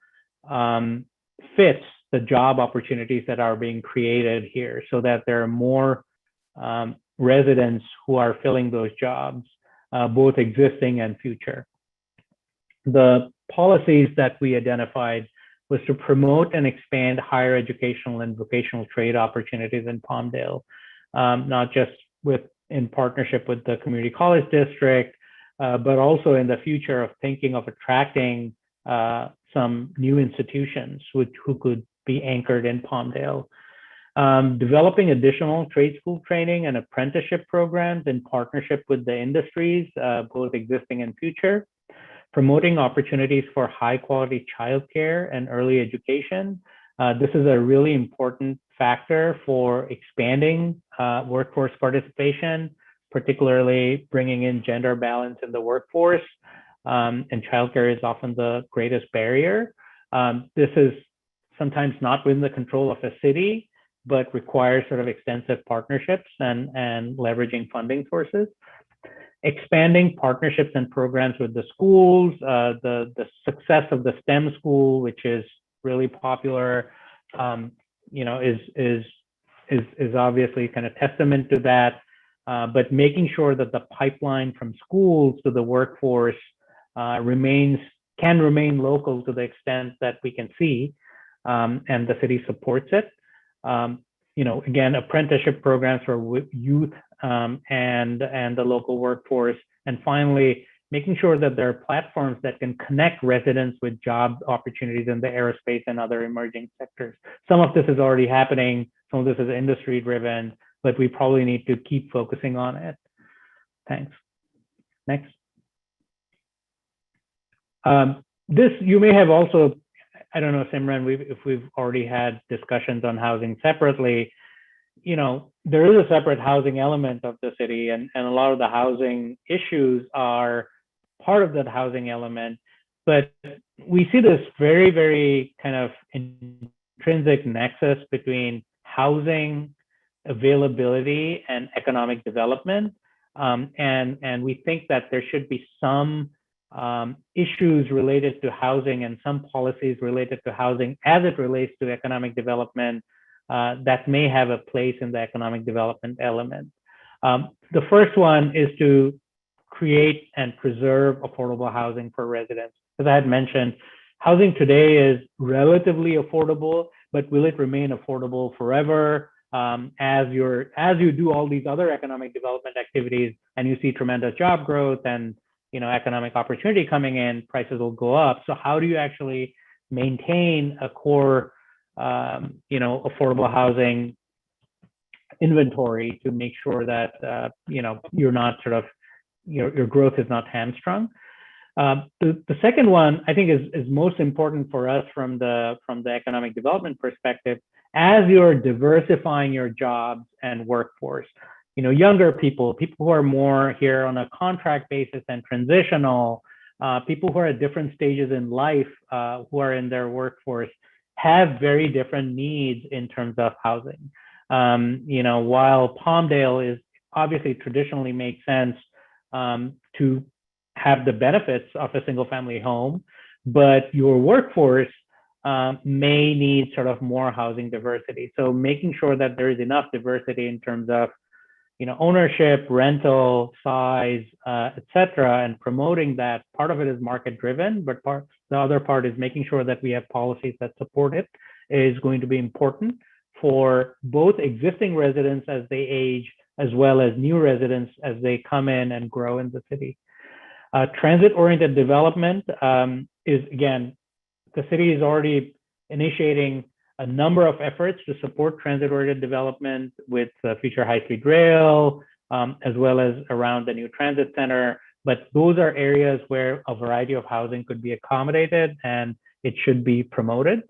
fits the job opportunities that are being created here so that there are more residents who are filling those jobs, both existing and future. The policies that we identified was to promote and expand higher educational and vocational trade opportunities in Palmdale, not just in partnership with the community college district, but also in the future of thinking of attracting some new institutions who could be anchored in Palmdale. Developing additional trade school training and apprenticeship programs in partnership with the industries, both existing and future. Promoting opportunities for high quality childcare and early education. This is a really important factor for expanding workforce participation, particularly bringing in gender balance in the workforce. And childcare is often the greatest barrier. This is sometimes not within the control of a city, but requires sort of extensive partnerships and leveraging funding sources. Expanding partnerships and programs with the schools, the success of the STEM school, which is really popular, is obviously kind of testament to that. But making sure that the pipeline from schools to the workforce can remain local to the extent that we can see, and the city supports it. Again, apprenticeship programs for youth and the local workforce. And finally, making sure that there are platforms that can connect residents with job opportunities in the aerospace and other emerging sectors. Some of this is already happening. Some of this is industry driven, but we probably need to keep focusing on it. Thanks. Next. This, you may have also, I don't know, Simran, if we've already had discussions on housing separately, there is a separate housing element of the city, and a lot of the housing issues are part of that housing element. But we see this very, very kind of intrinsic nexus between housing availability and economic development. And we think that there should be some issues related to housing and some policies related to housing as it relates to economic development that may have a place in the economic development element. The first one is to create and preserve affordable housing for residents. As I had mentioned, housing today is relatively affordable, but will it remain affordable forever? As you do all these other economic development activities and you see tremendous job growth and economic opportunity coming in, prices will go up. So how do you actually maintain a core affordable housing inventory to make sure that you're not your growth is not hamstrung? The second one I think is most important for us from the economic development perspective. As you're diversifying your jobs and workforce, younger people who are more here on a contract basis and transitional, people who are at different stages in life who are in their workforce have very different needs in terms of housing. While Palmdale is obviously traditionally makes sense to have the benefits of a single family home, but your workforce may need sort of more housing diversity. So making sure that there is enough diversity in terms of ownership, rental, size, etc., and promoting that. Part of it is market driven, but the other part is making sure that we have policies that support it is going to be important for both existing residents as they age, as well as new residents as they come in and grow in the city. Transit-oriented development is, again, the city is already initiating a number of efforts to support transit-oriented development with future high-speed rail, as well as around the new transit center. But those are areas where a variety of housing could be accommodated and it should be promoted.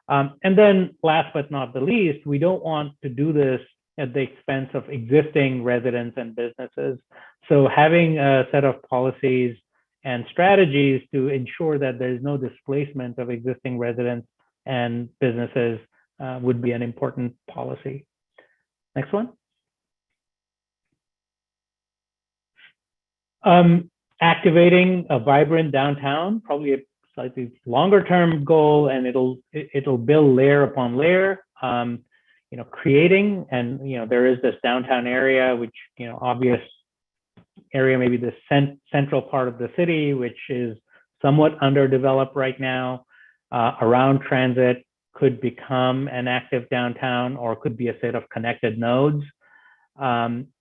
And then last but not the least, we don't want to do this at the expense of existing residents and businesses. So having a set of policies and strategies to ensure that there's no displacement of existing residents and businesses would be an important policy. Next one. Activating a vibrant downtown, probably a slightly longer term goal, and it'll build layer upon layer, creating, and, there is this downtown area, which, obvious area, maybe the central part of the city, which is somewhat underdeveloped right now, around transit, could become an active downtown or could be a set of connected nodes.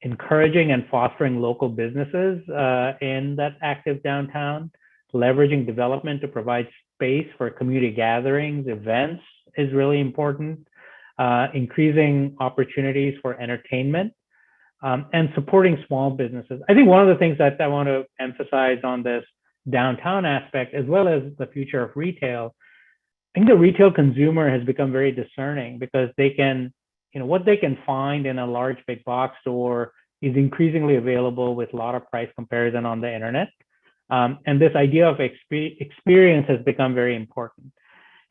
Encouraging and fostering local businesses in that active downtown, leveraging development to provide space for community gatherings, events is really important, increasing opportunities for entertainment, and supporting small businesses. I think one of the things that I want to emphasize on this downtown aspect, as well as the future of retail, I think the retail consumer has become very discerning, because they can, what they can find in a large big box store is increasingly available with a lot of price comparison on the internet. And this idea of experience has become very important.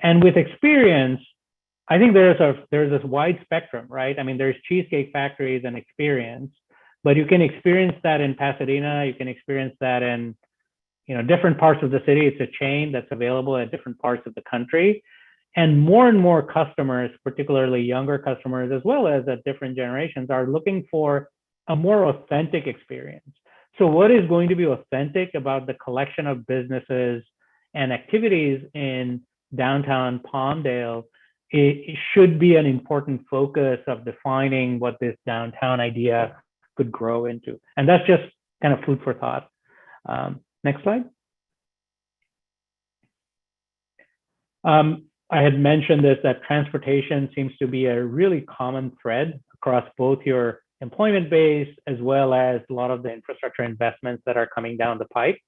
And with experience, I think there's this wide spectrum, right? I mean, there's cheesecake factories and experience, but you can experience that in Pasadena. You can experience that in, different parts of the city. It's a chain that's available at different parts of the country. And more customers, particularly younger customers, as well as at different generations, are looking for a more authentic experience. So what is going to be authentic about the collection of businesses and activities in downtown Palmdale? It should be an important focus of defining what this downtown idea could grow into. And that's just kind of food for thought. Next slide. I had mentioned this, that transportation seems to be a really common thread across both your employment base as well as a lot of the infrastructure investments that are coming down the pipe.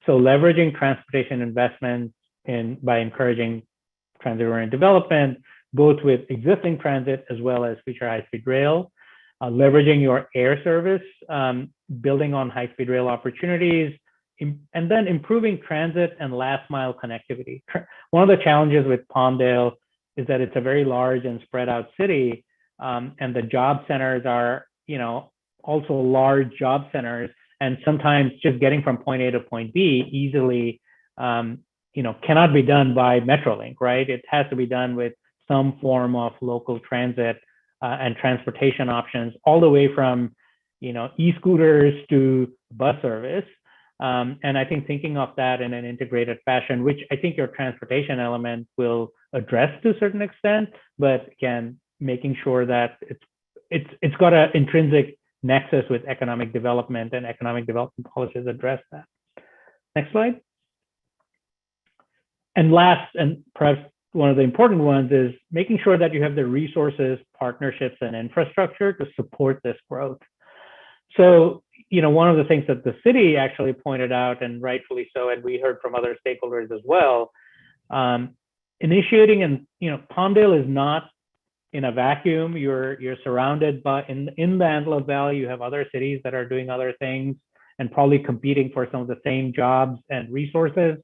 So leveraging transportation investments by encouraging transit-oriented development, both with existing transit as well as future high-speed rail, leveraging your air service, building on high-speed rail opportunities, and then improving transit and last mile connectivity. One of the challenges with Palmdale is that it's a very large and spread out city, and the job centers are, also large job centers, and sometimes just getting from point A to point B easily, cannot be done by Metrolink, right? It has to be done with some form of local transit and transportation options, all the way from, e-scooters to bus service. And I think thinking of that in an integrated fashion, which I think your transportation element will address to a certain extent, but again, making sure that it's got an intrinsic nexus with economic development, and economic development policies address that. Next slide. And last, and perhaps one of the important ones, is making sure that you have the resources, partnerships, and infrastructure to support this growth. So, one of the things that the city actually pointed out, and rightfully so, and we heard from other stakeholders as well, initiating, and Palmdale is not in a vacuum. You're surrounded by, in the Antelope Valley, you have other cities that are doing other things and probably competing for some of the same jobs and resources.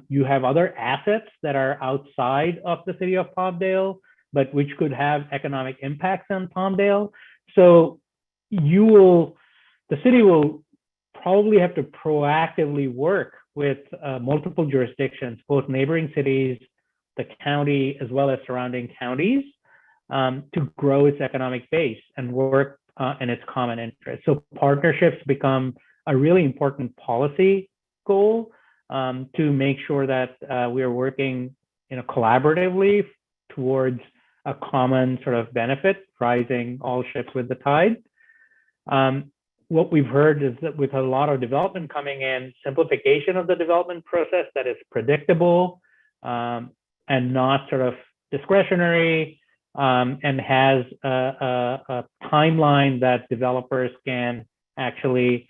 You have other assets that are outside of the city of Palmdale, but which could have economic impacts on Palmdale. So the city will probably have to proactively work with multiple jurisdictions, both neighboring cities, the county, as well as surrounding counties, to grow its economic base and work in its common interest. So partnerships become a really important policy goal, to make sure that we are working collaboratively towards a common sort of benefit, rising all ships with the tide. What we've heard is that with a lot of development coming in, simplification of the development process that is predictable and not sort of discretionary, and has a timeline that developers can actually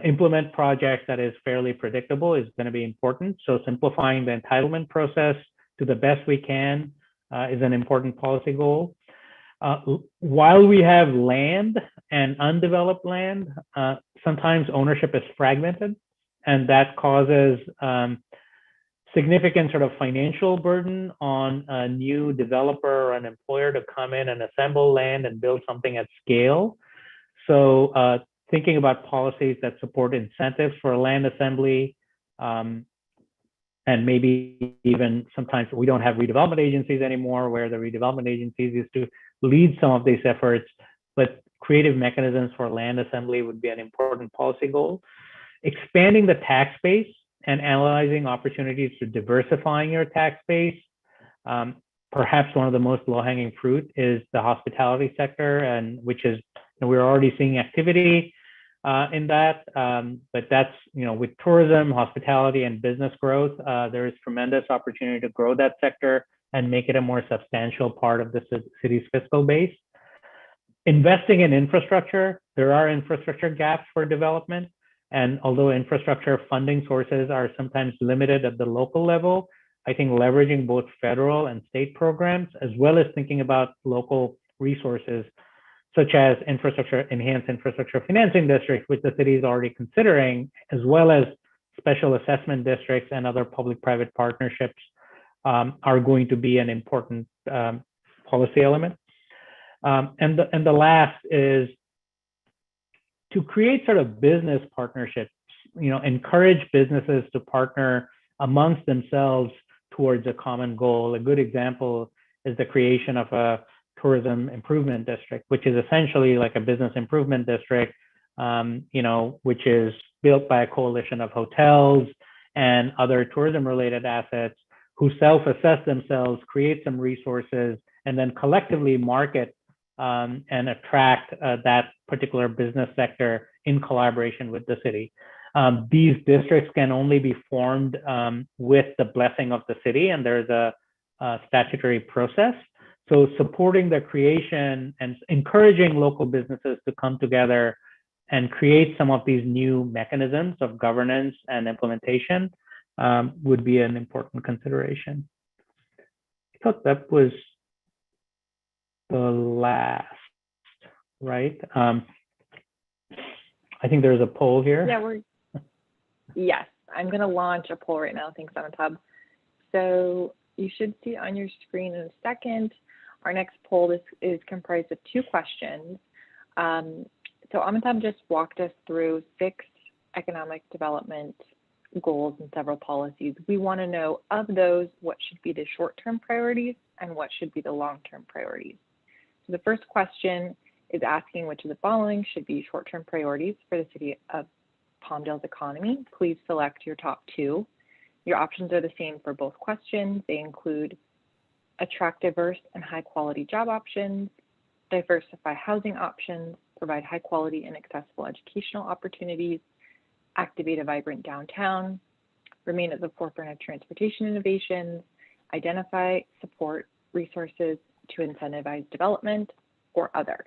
implement projects that is fairly predictable is going to be important. So simplifying the entitlement process to the best we can is an important policy goal. While we have land and undeveloped land, sometimes ownership is fragmented, and that causes significant sort of financial burden on a new developer or an employer to come in and assemble land and build something at scale. So thinking about policies that support incentives for land assembly, and and maybe even sometimes we don't have redevelopment agencies anymore, where the redevelopment agencies used to lead some of these efforts, but creative mechanisms for land assembly would be an important policy goal. Expanding the tax base and analyzing opportunities to diversifying your tax base. Perhaps one of the most low-hanging fruit is the hospitality sector, and which is, we're already seeing activity in that, but that's, with tourism, hospitality, and business growth, there is tremendous opportunity to grow that sector and make it a more substantial part of the city's fiscal base. Investing in infrastructure, there are infrastructure gaps for development, and although infrastructure funding sources are sometimes limited at the local level, I think leveraging both federal and state programs, as well as thinking about local resources, such as enhanced infrastructure financing districts, which the city is already considering, as well as special assessment districts and other public-private partnerships, are going to be an important policy element. And the last is to create sort of business partnerships, encourage businesses to partner amongst themselves towards a common goal. A good example is the creation of a tourism improvement district, which is essentially like a business improvement district, which is built by a coalition of hotels and other tourism-related assets who self-assess themselves, create some resources, and then collectively market and attract that particular business sector in collaboration with the city. These districts can only be formed with the blessing of the city, and there's a statutory process. So supporting the creation and encouraging local businesses to come together and create some of these new mechanisms of governance and implementation would be an important consideration. I thought that was the last, right? I think there's a poll here. Yeah, yes, I'm going to launch a poll right now. Thanks, Amitabh. So you should see on your screen in a second. Our next poll is comprised of 2 questions. So Amitabh just walked us through 6 economic development goals and several policies. We want to know, of those, what should be the short-term priorities and what should be the long-term priorities. So the first question is asking which of the following should be short-term priorities for the city of Palmdale's economy. Please select your top 2. Your options are the same for both questions. They include attract diverse and high quality job options, diversify housing options, provide high quality and accessible educational opportunities, activate a vibrant downtown, remain at the forefront of transportation innovations, identify, support resources to incentivize development, or other.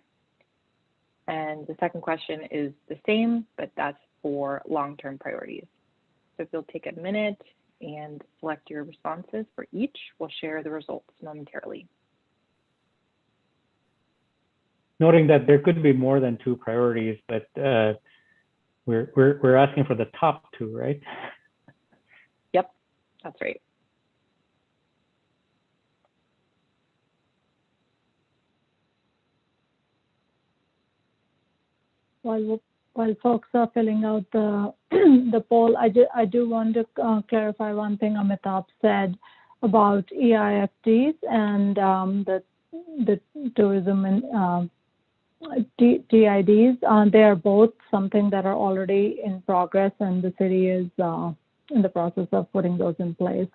And the second question is the same, but that's for long-term priorities. So if you'll take a minute and select your responses for each, we'll share the results momentarily. Noting that there could be more than 2 priorities, but we're asking for the top 2, right? Yep, that's right. While folks are filling out the poll, I do want to clarify one thing Amitabh said about EIFDs and the tourism and TIDs. They are both something that are already in progress, and the city is in the process of putting those in place.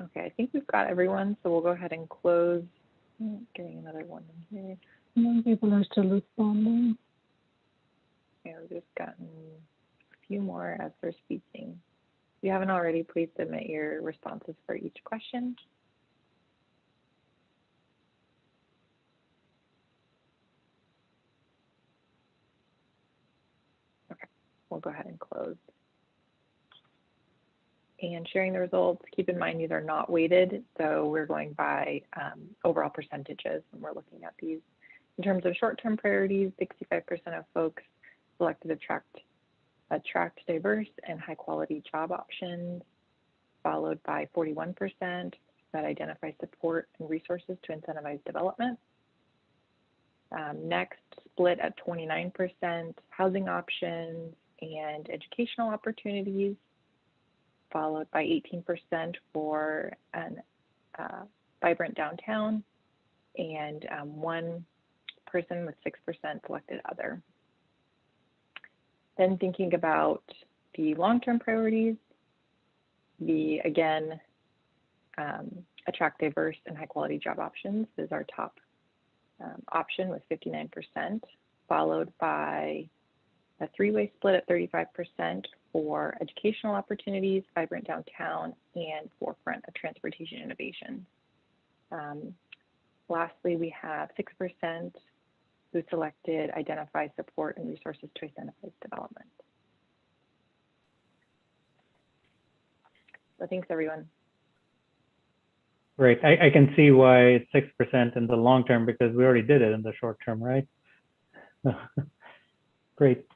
Okay, I think we've got everyone, so we'll go ahead and close. Getting another one in here. People are still responding. Yeah, we've just gotten a few more as we're speaking. If you haven't already, please submit your responses for each question. Okay, we'll go ahead and close. And sharing the results, keep in mind these are not weighted, so we're going by overall percentages when we're looking at these. In terms of short-term priorities, 65% of folks selected attract diverse and high-quality job options, followed by 41% that identify support and resources to incentivize development. Next, split at 29%, housing options and educational opportunities, followed by 18% for an vibrant downtown, and one person with 6% selected other. Then thinking about the long-term priorities, the, again, attract diverse and high-quality job options is our top option with 59%, followed by a three-way split at 35% for educational opportunities, vibrant downtown, and forefront of transportation innovation. Lastly, we have 6% who selected identify, support, and resources to identify development. So thanks, everyone. Great. I can see why it's 6% in the long term because we already did it in the short term, right? Great.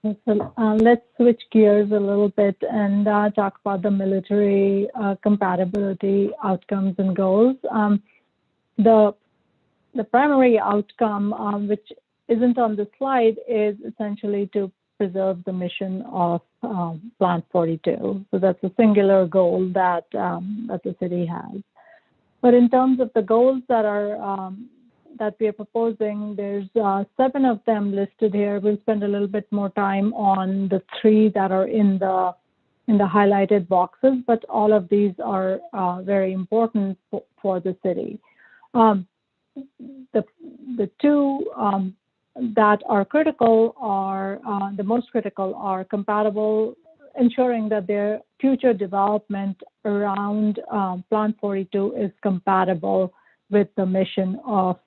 Okay, so let's switch gears a little bit and talk about the military compatibility outcomes and goals. The primary outcome, which isn't on the slide, is essentially to preserve the mission of Plant 42. So that's a singular goal that that the city has. But in terms of the goals that are that we are proposing, there's 7 of them listed here. We'll spend a little bit more time on the 3 that are in the highlighted boxes, but all of these are very important for the city. The 2 that are critical are the most critical are compatible, ensuring that their future development around Plant 42 is compatible with the mission of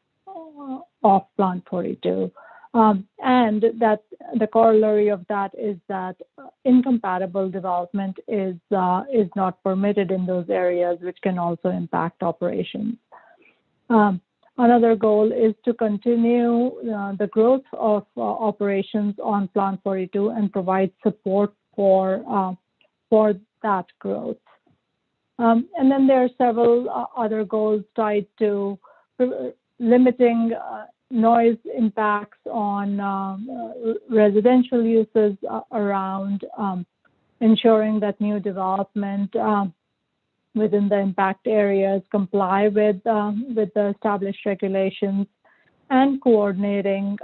Plant 42. And that the corollary of that is that incompatible development is not permitted in those areas, which can also impact operations. Another goal is to continue the growth of operations on Plant 42 and provide support for that growth. And then there are several other goals tied to limiting noise impacts on residential uses around ensuring that new development within the impact areas comply with the established regulations, and coordinating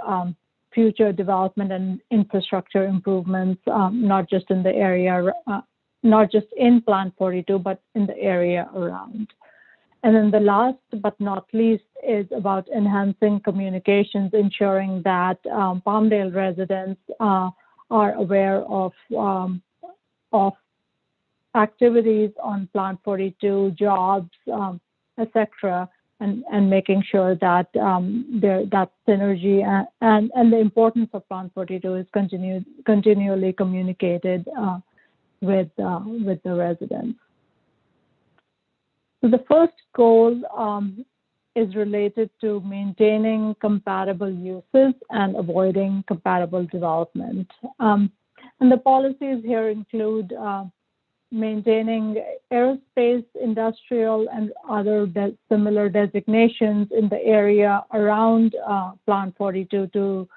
future development and infrastructure improvements, not just in the area, not just in Plant 42, but in the area around. And then the last but not least is about enhancing communications, ensuring that Palmdale residents are aware of activities on Plant 42, jobs, etc., and making sure that that synergy and the importance of Plant 42 is continually communicated with the residents. So the first goal is related to maintaining compatible uses and avoiding compatible development. And the policies here include maintaining aerospace, industrial, and other similar designations in the area around Plant 42 to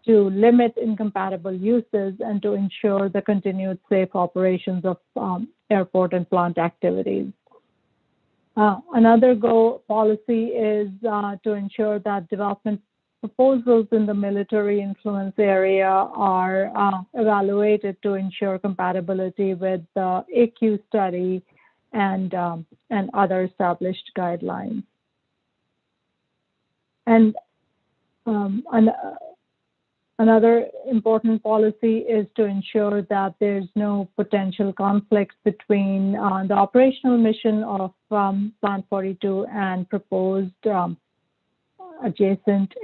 limit incompatible uses and to ensure the continued safe operations of airport and plant activities. Another policy is to ensure that development proposals in the military influence area are evaluated to ensure compatibility with the AQ study and other established guidelines. And another important policy is to ensure that there's no potential conflict between the operational mission of Plant 42 and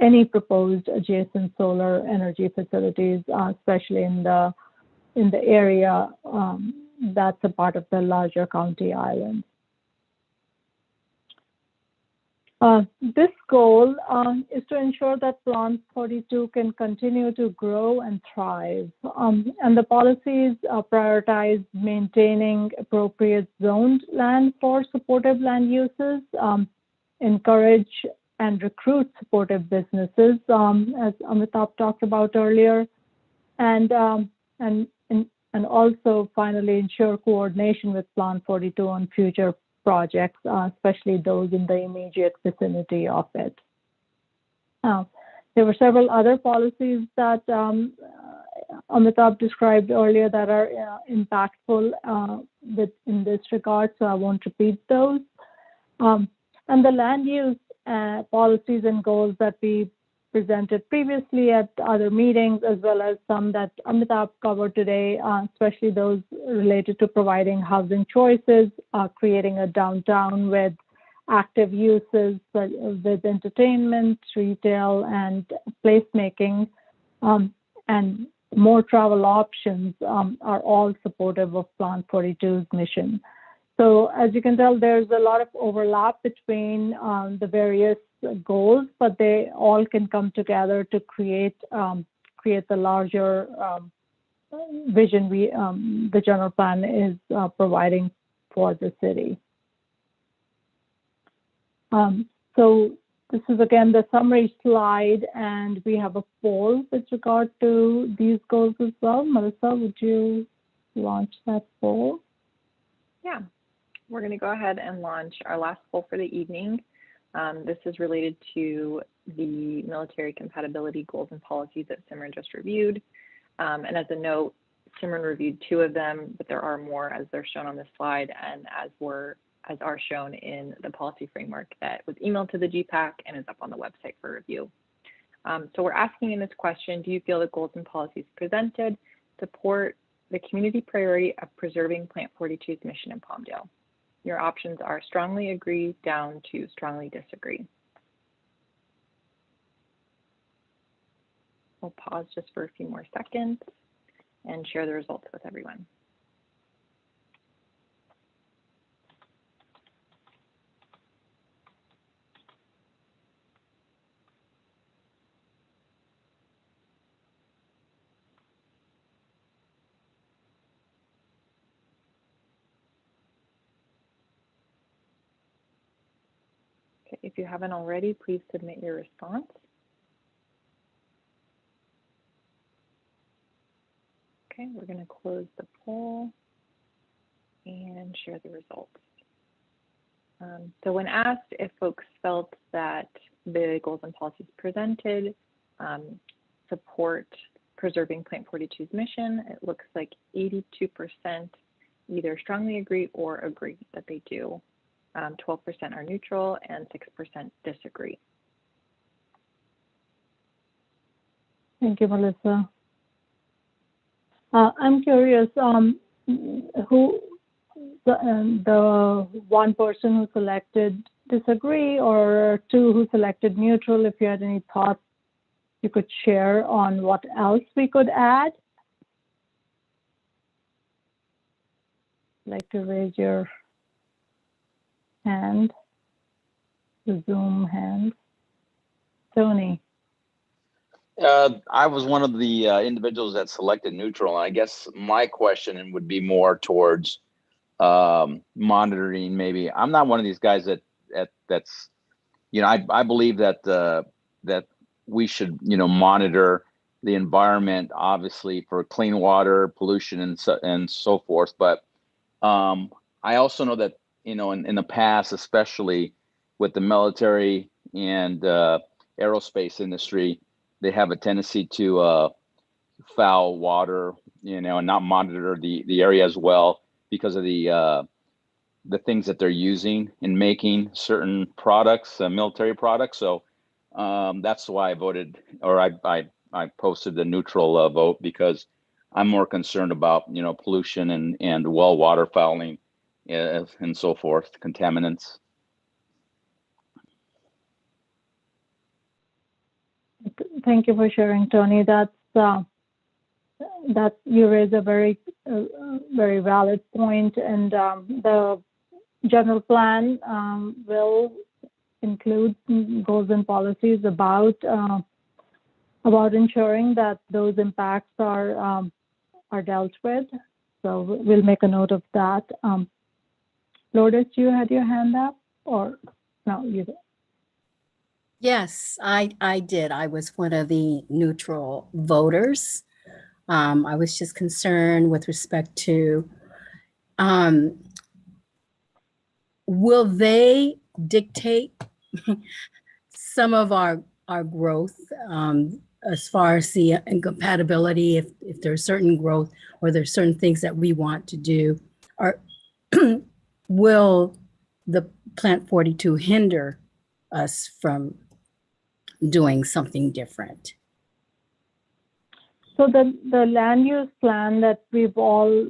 any proposed adjacent solar energy facilities, especially in the area that's a part of the larger county island. This goal is to ensure that Plan 42 can continue to grow and thrive. And the policies prioritize maintaining appropriate zoned land for supportive land uses, encourage and recruit supportive businesses, as Amitabh talked about earlier, and also finally ensure coordination with Plan 42 on future projects, especially those in the immediate vicinity of it. There were several other policies that Amitabh described earlier that are impactful in this regard, so I won't repeat those. And the land use policies and goals that we presented previously at other meetings, as well as some that Amitabh covered today, especially those related to providing housing choices, creating a downtown with active uses with entertainment, retail, and placemaking, and more travel options are all supportive of Plan 42's mission. So as you can tell, there's a lot of overlap between the various goals, but they all can come together to create the larger vision the general plan is providing for the city. So this is again the summary slide, and we have a poll with regard to these goals as well. Melissa, would you launch that poll? Yeah, we're going to go ahead and launch our last poll for the evening. This is related to the military compatibility goals and policies that Simran just reviewed. And as a note, Simran reviewed 2 of them, but there are more as they're shown on this slide and as are shown in the policy framework that was emailed to the GPAC and is up on the website for review. So we're asking in this question, do you feel the goals and policies presented support the community priority of preserving Plant 42's mission in Palmdale? Your options are strongly agree down to strongly disagree. We'll pause just for a few more seconds and share the results with everyone. If you haven't already, please submit your response. Okay, we're going to close the poll and share the results. So when asked if folks felt that the goals and policies presented support preserving Plant 42's mission, it looks like 82% either strongly agree or agree that they do. 12% are neutral and 6% disagree. Thank you, Melissa. I'm curious, who the one person who selected disagree or 2 who selected neutral, if you had any thoughts you could share on what else we could add? I'd like to raise your hand, the Zoom hand. Tony. I was one of the individuals that selected neutral, and I guess my question would be more towards monitoring. Maybe I'm not one of these guys that's, you know, I believe that that we should, you know, monitor the environment, obviously for clean water, pollution, and so forth. But I also know that, you know, in the past, especially with the military and aerospace industry, they have a tendency to foul water, you know, and not monitor the area as well because of the things that they're using in making certain products, military products. So that's why I voted, or I posted the neutral vote, because I'm more concerned about, you know, pollution and well water fouling and so forth, contaminants. Thank you for sharing, Tony. That you raise a very valid point, and the general plan will includes goals and policies about ensuring that those impacts are dealt with. So we'll make a note of that. Lourdes, you had your hand up, or no? You did. Yes, I did. I was one of the neutral voters. I was just concerned with respect to, will they dictate some of our growth as far as the incompatibility, if there's certain growth or there's certain things that we want to do, or will the Plant 42 hinder us from doing something different? So the land use plan that we've all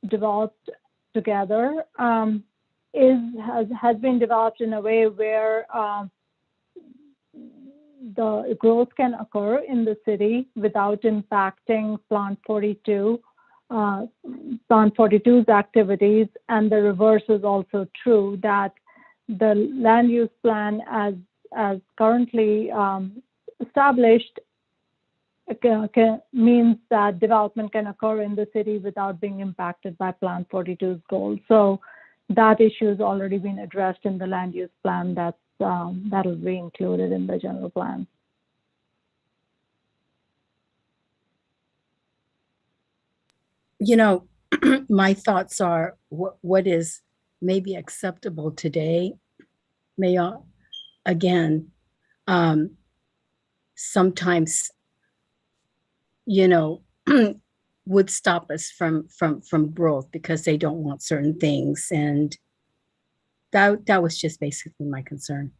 developed together has been developed in a way where the growth can occur in the city without impacting Plant 42, Plant 42's activities, and the reverse is also true, that the land use plan as currently established means that development can occur in the city without being impacted by Plant 42's goals. So that issue has already been addressed in the land use plan. That'll be included in the general plan. You know, my thoughts are what is maybe acceptable today may again sometimes, you know, would stop us from growth because they don't want certain things, and that was just basically my concern.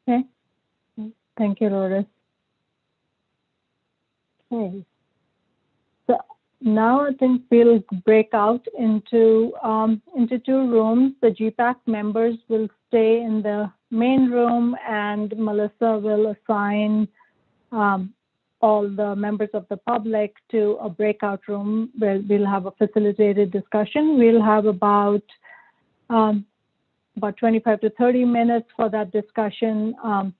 Okay, thank you, Lourdes. Okay, so now I think we'll break out into two rooms. The GPAC members will stay in the main room, and Melissa will assign all the members of the public to a breakout room where we'll have a facilitated discussion. We'll have about 25 to 30 minutes for that discussion. And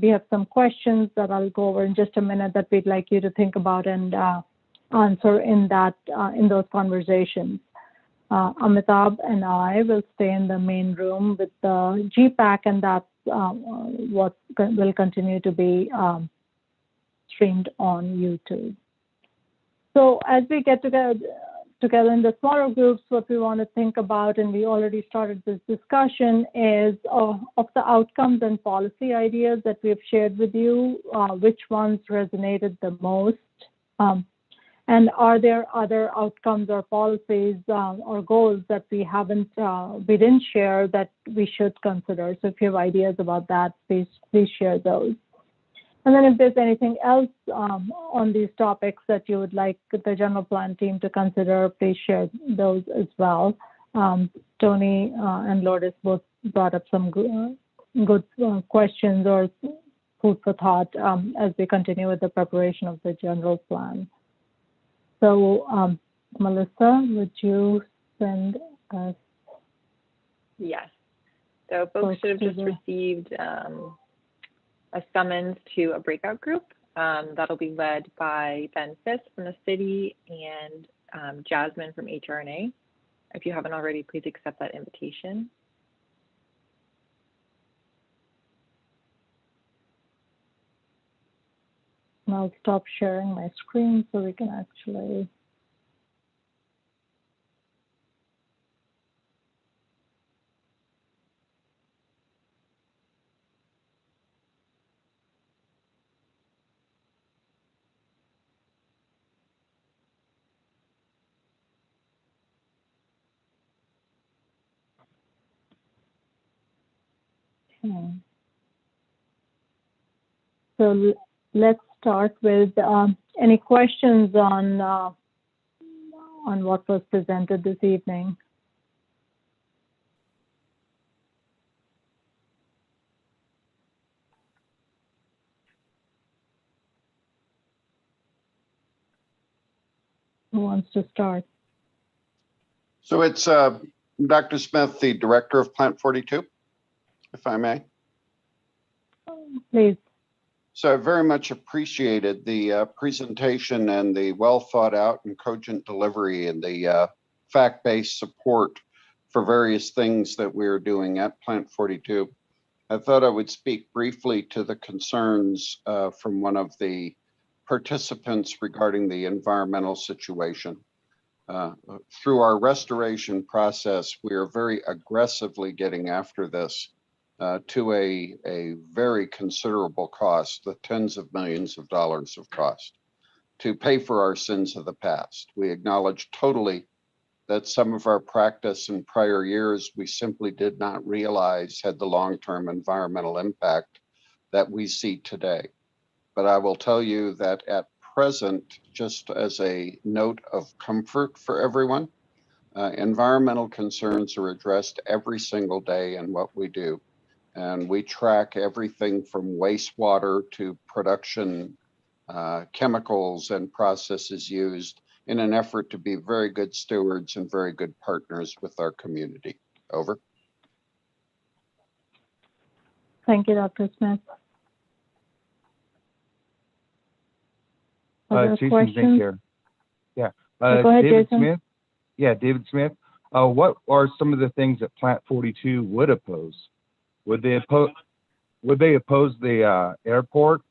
we have some questions that I'll go over in just a minute that we'd like you to think about and answer in those conversations. Amitabh and I will stay in the main room with the GPAC, and that's what will continue to be streamed on YouTube. So as we get together in the smaller groups, what we want to think about, and we already started this discussion, is of the outcomes and policy ideas that we've shared with you, which ones resonated the most, and are there other outcomes or policies or goals that we didn't share that we should consider. So if you have ideas about that, please share those. And then if there's anything else on these topics that you would like the general plan team to consider, please share those as well. Tony and Lourdes both brought up some good questions or food for thought as we continue with the preparation of the general plan. So Melissa, would you send us? Yes. So folks should have just received a summons to a breakout group that'll be led by Ben Fisk from the city and Jasmine from HRNA. If you haven't already, please accept that invitation. I'll stop sharing my screen so we can actually. Okay. So let's start with any questions on what was presented this evening. Who wants to start? So it's Dr. Smith, the director of Plant 42. if I may. Please. So I very much appreciated the presentation and the well thought out and cogent delivery and the fact-based support for various things that we are doing at Plant 42. I thought I would speak briefly to the concerns from one of the participants regarding the environmental situation. Through our restoration process, we are very aggressively getting after this to a very considerable cost, the tens of millions of dollars of cost, to pay for our sins of the past. We acknowledge totally that some of our practice in prior years we simply did not realize had the long-term environmental impact that we see today. But I will tell you that at present, just as a note of comfort for everyone, environmental concerns are addressed every single day in what we do. And we track everything from wastewater to production chemicals and processes used in an effort to be very good stewards and very good partners with our community. Over. Thank you, Dr. Smith. Other Jason questions? Zink here. Yeah. Go ahead, David Jason. Smith. Yeah, David Smith. What are some of the things that Plant 42 would oppose? Would they oppose the airport?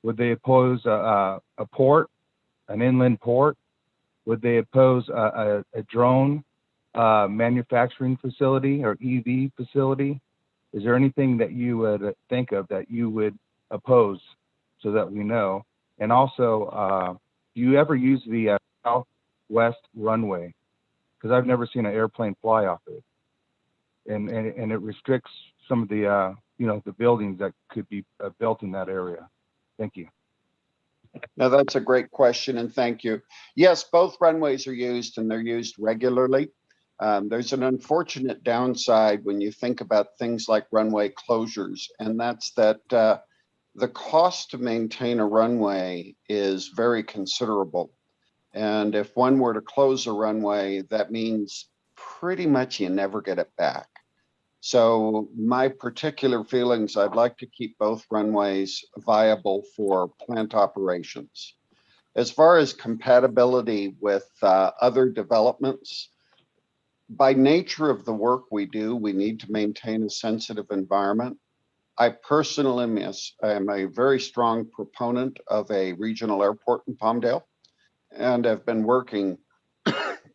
Would they oppose a port, an inland port? Would they oppose a drone manufacturing facility or EV facility? Is there anything that you would think of that you would oppose so that we know? And also, do you ever use the southwest runway? Because I've never seen an airplane fly off it, and it restricts some of the the buildings that could be built in that area. Thank you. Now that's a great question, and thank you. Yes, both runways are used, and they're used regularly. There's an unfortunate downside when you think about things like runway closures, and that's that the cost to maintain a runway is very considerable. And if one were to close a runway, that means pretty much you never get it back. So my particular feelings, I'd like to keep both runways viable for plant operations. As far as compatibility with other developments, by nature of the work we do, we need to maintain a sensitive environment. I personally am a very strong proponent of a regional airport in Palmdale, and have been working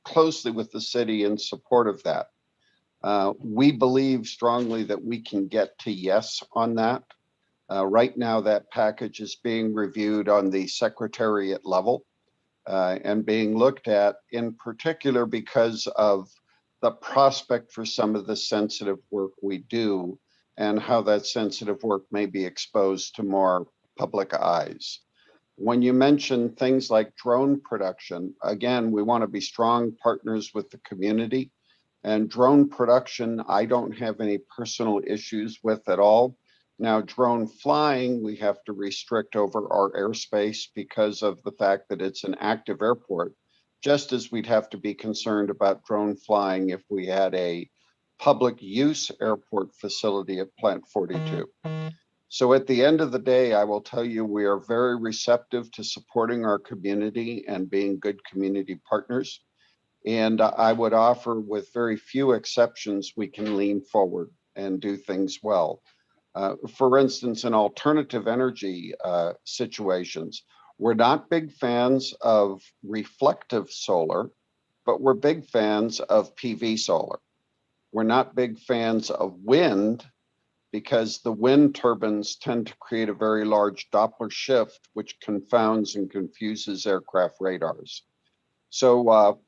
closely with the city in support of that. We believe strongly that we can get to yes on that. Right now, that package is being reviewed on the secretariat level and being looked at in particular because of the prospect for some of the sensitive work we do and how that sensitive work may be exposed to more public eyes. When you mention things like drone production, again, we want to be strong partners with the community. And drone production, I don't have any personal issues with at all. Now, drone flying, we have to restrict over our airspace because of the fact that it's an active airport, just as we'd have to be concerned about drone flying if we had a public use airport facility at Plant 42. So at the end of the day, I will tell you, we are very receptive to supporting our community and being good community partners. And I would offer, with very few exceptions, we can lean forward and do things well. For instance, in alternative energy situations, we're not big fans of reflective solar, but we're big fans of PV solar. We're not big fans of wind because the wind turbines tend to create a very large Doppler shift, which confounds and confuses aircraft radars. So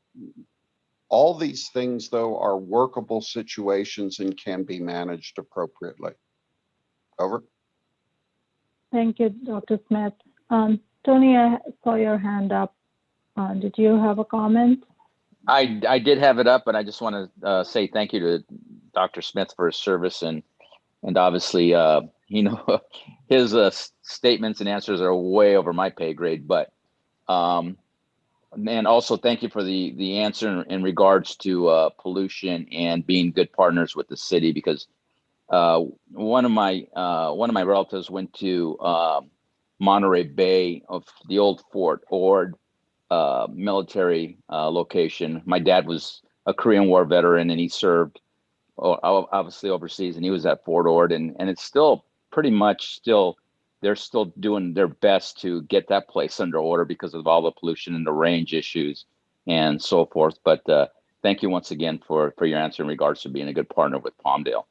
all these things, though, are workable situations and can be managed appropriately. Over. Thank you, Dr. Smith. Tony, I saw your hand up. Did you have a comment? I did have it up, and I just want to say thank you to Dr. Smith for his service, and obviously, his statements and answers are way over my pay grade. But and also thank you for the answer in regards to pollution and being good partners with the city, because one of my relatives went to Monterey Bay of the old Fort Ord military location. My dad was a Korean War veteran, and he served obviously overseas, and he was at Fort Ord, and it's still pretty much they're still doing their best to get that place under order because of all the pollution and the range issues and so forth. But thank you once again for your answer in regards to being a good partner with Palmdale.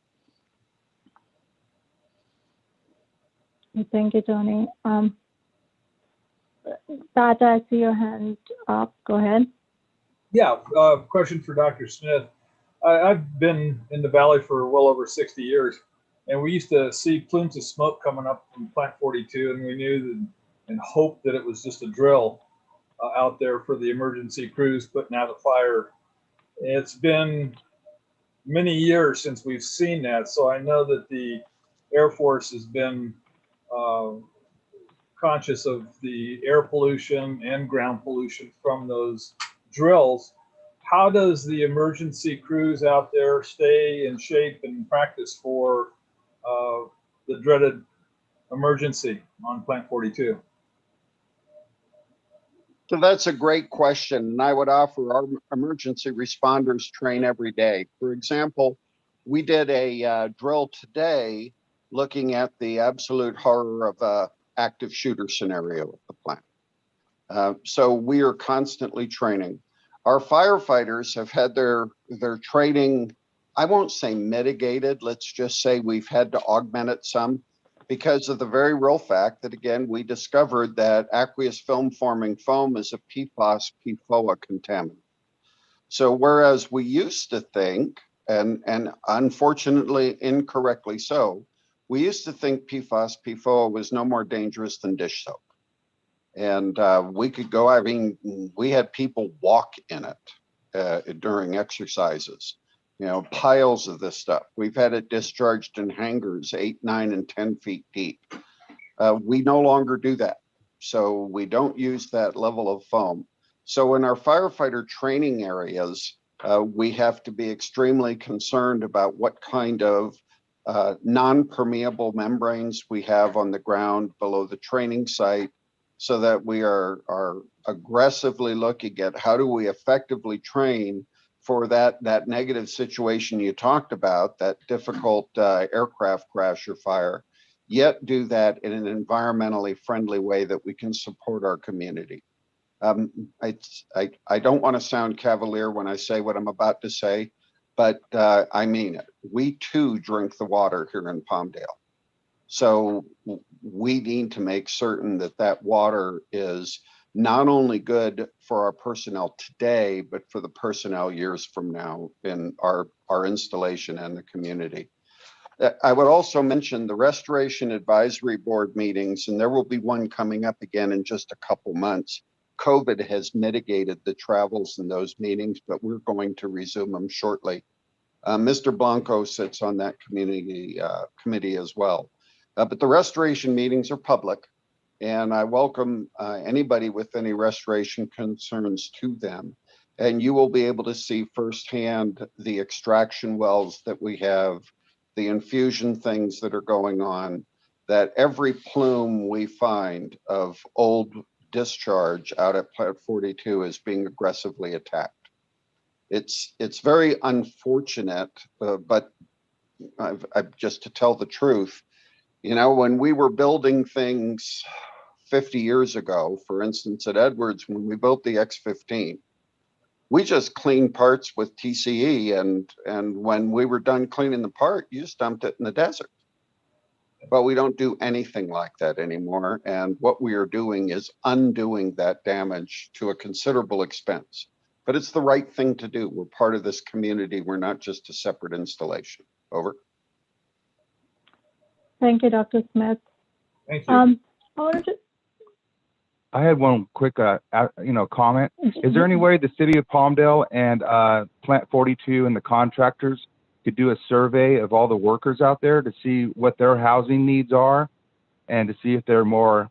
Thank you, Tony. Pat, I see your hand up. Go ahead. Yeah, question for Dr. Smith. I've been in the valley for well over 60 years, and we used to see plumes of smoke coming up from Plant 42, and we knew that, and hoped that it was just a drill out there for the emergency crews putting out a fire. It's been many years since we've seen that, so I know that the Air Force has been conscious of the air pollution and ground pollution from those drills. How does the emergency crews out there stay in shape and practice for the dreaded emergency on Plant 42? So that's a great question, and I would offer our emergency responders train every day. For example, we did a drill today looking at the absolute horror of a active shooter scenario at the plant. So we are constantly training. Our firefighters have had their training, I won't say mitigated, let's just say we've had to augment it some because of the very real fact that, again, we discovered that aqueous film forming foam is a PFAS, PFOA contaminant. So whereas we used to think, and unfortunately incorrectly so, we used to think PFAS, PFOA was no more dangerous than dish soap. And we could go, I mean, we had people walk in it during exercises, you know, piles of this stuff. We've had it discharged in hangars 8, 9, and 10 feet deep. We no longer do that. So we don't use that level of foam. So in our firefighter training areas, we have to be extremely concerned about what kind of non-permeable membranes we have on the ground below the training site, so that we are aggressively looking at how do we effectively train for that negative situation you talked about, that difficult aircraft crash or fire, yet do that in an environmentally friendly way that we can support our community. I don't want to sound cavalier when I say what I'm about to say, but I mean it. We too drink the water here in Palmdale. So we need to make certain that that water is not only good for our personnel today, but for the personnel years from now in our installation and the community. I would also mention the Restoration Advisory Board meetings, and there will be one coming up again in just a couple months. COVID has mitigated the travels in those meetings, but we're going to resume them shortly. Mr. Blanco sits on that committee as well. But the restoration meetings are public, and I welcome anybody with any restoration concerns to them. And you will be able to see firsthand the extraction wells that we have, the infusion things that are going on, that every plume we find of old discharge out at Plant 42 is being aggressively attacked. It's very unfortunate, but I've just to tell the truth, you know, when we were building things 50 years ago, for instance, at Edwards, when we built the X-15, we just cleaned parts with TCE, and when we were done cleaning the part, you just dumped it in the desert. But we don't do anything like that anymore, and what we are doing is undoing that damage to a considerable expense. But it's the right thing to do. We're part of this community. We're not just a separate installation. Over. Thank you, Dr. Smith. Thank you. I had one quick, comment. Is there any way the city of Palmdale and Plant 42 and the contractors could do a survey of all the workers out there to see what their housing needs are, and to see if they're more,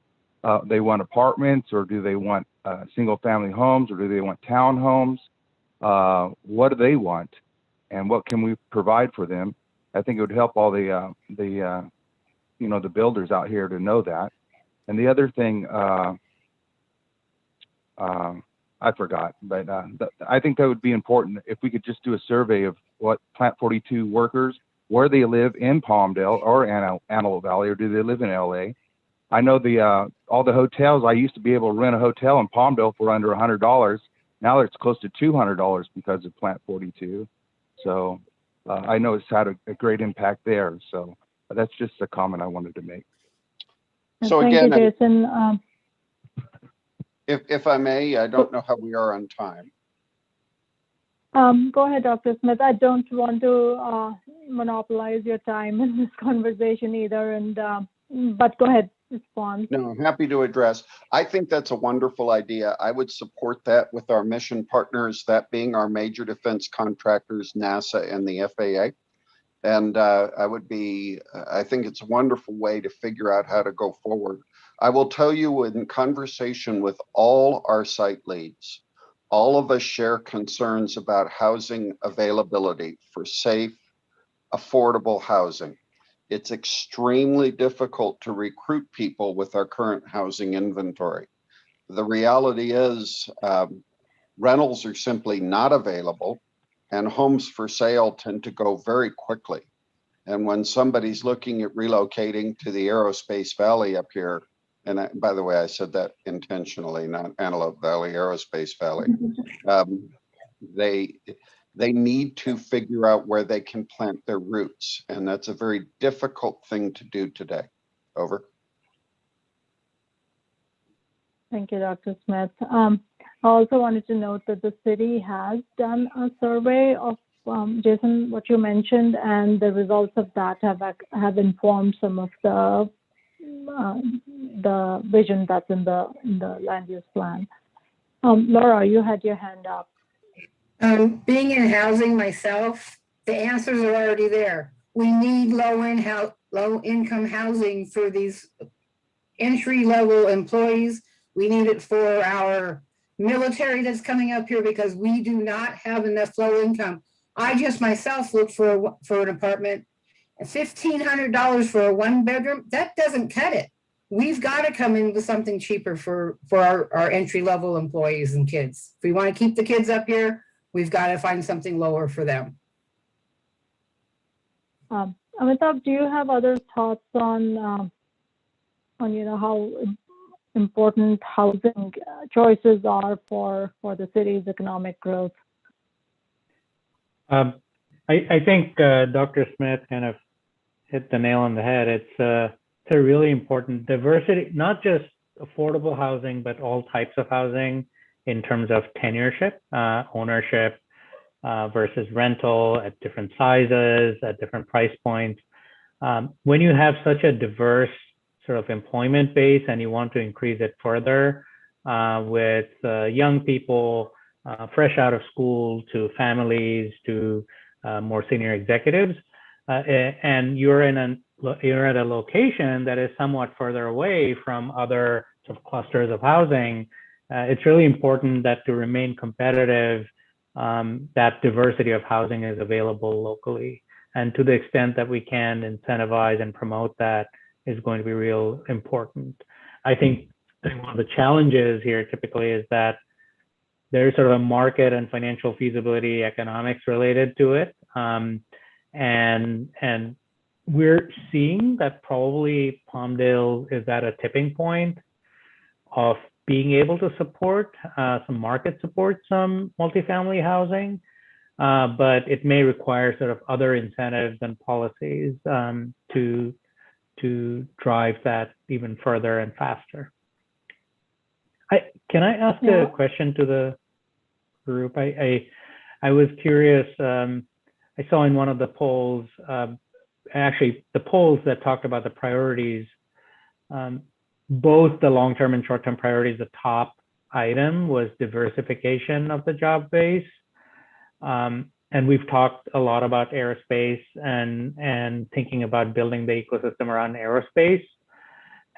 they want apartments, or do they want single-family homes, or do they want townhomes? What do they want, and what can we provide for them? I think it would help all the you know, the builders out here to know that. And the other thing, I forgot, but I think that would be important if we could just do a survey of what Plant 42 workers, where they live in Palmdale or Antelope Valley, or do they live in LA? I know all the hotels, I used to be able to rent a hotel in Palmdale for under $100. Now it's close to $200 because of Plant 42. So I know it's had a great impact there. So that's just a comment I wanted to make. So Thank again, you, Jason. if I may, I don't know how we are on time. Go ahead, Dr. Smith. I don't want to monopolize your time in this conversation either, but go ahead, respond. No, I'm happy to address. I think that's a wonderful idea. I would support that with our mission partners, that being our major defense contractors, NASA and the FAA. And I think it's a wonderful way to figure out how to go forward. I will tell you, in conversation with all our site leads, all of us share concerns about housing availability for safe, affordable housing. It's extremely difficult to recruit people with our current housing inventory. The reality is rentals are simply not available, and homes for sale tend to go very quickly. And when somebody's looking at relocating to the Aerospace Valley up here, and by the way, I said that intentionally, not Antelope Valley, Aerospace Valley, they need to figure out where they can plant their roots. And that's a very difficult thing to do today. Over. Thank you, Dr. Smith. I also wanted to note that the city has done a survey of Jason, what you mentioned, and the results of that have informed some of the vision that's in the land use plan. Laura, you had your hand up. Being in housing myself, the answers are already there. We need low-income housing for these entry-level employees. We need it for our military that's coming up here because we do not have enough low income. I just myself looked for an apartment, $1,500 for a one bedroom. That doesn't cut it. We've got to come in with something cheaper for our entry-level employees and kids. If we want to keep the kids up here, we've got to find something lower for them. Amitabh, do you have other thoughts on how important housing choices are for the city's economic growth? I think Dr. Smith kind of hit the nail on the head. It's a really important diversity, not just affordable housing, but all types of housing in terms of tenureship, ownership versus rental at different sizes, at different price points. When you have such a diverse sort of employment base and you want to increase it further with young people fresh out of school to families to more senior executives, and you're at a location that is somewhat further away from other sort of clusters of housing, it's really important that to remain competitive, that diversity of housing is available locally. And to the extent that we can incentivize and promote that is going to be real important. I think one of the challenges here typically is that there's sort of a market and financial feasibility economics related to it. And we're seeing that probably Palmdale is at a tipping point of being able to support some market support, some multifamily housing, but it may require sort of other incentives and policies to drive that even further and faster. Can I ask a question to the group? I was curious. I saw in one of the polls, actually the polls that talked about the priorities, both the long-term and short-term priorities, the top item was diversification of the job base. And we've talked a lot about aerospace and thinking about building the ecosystem around aerospace.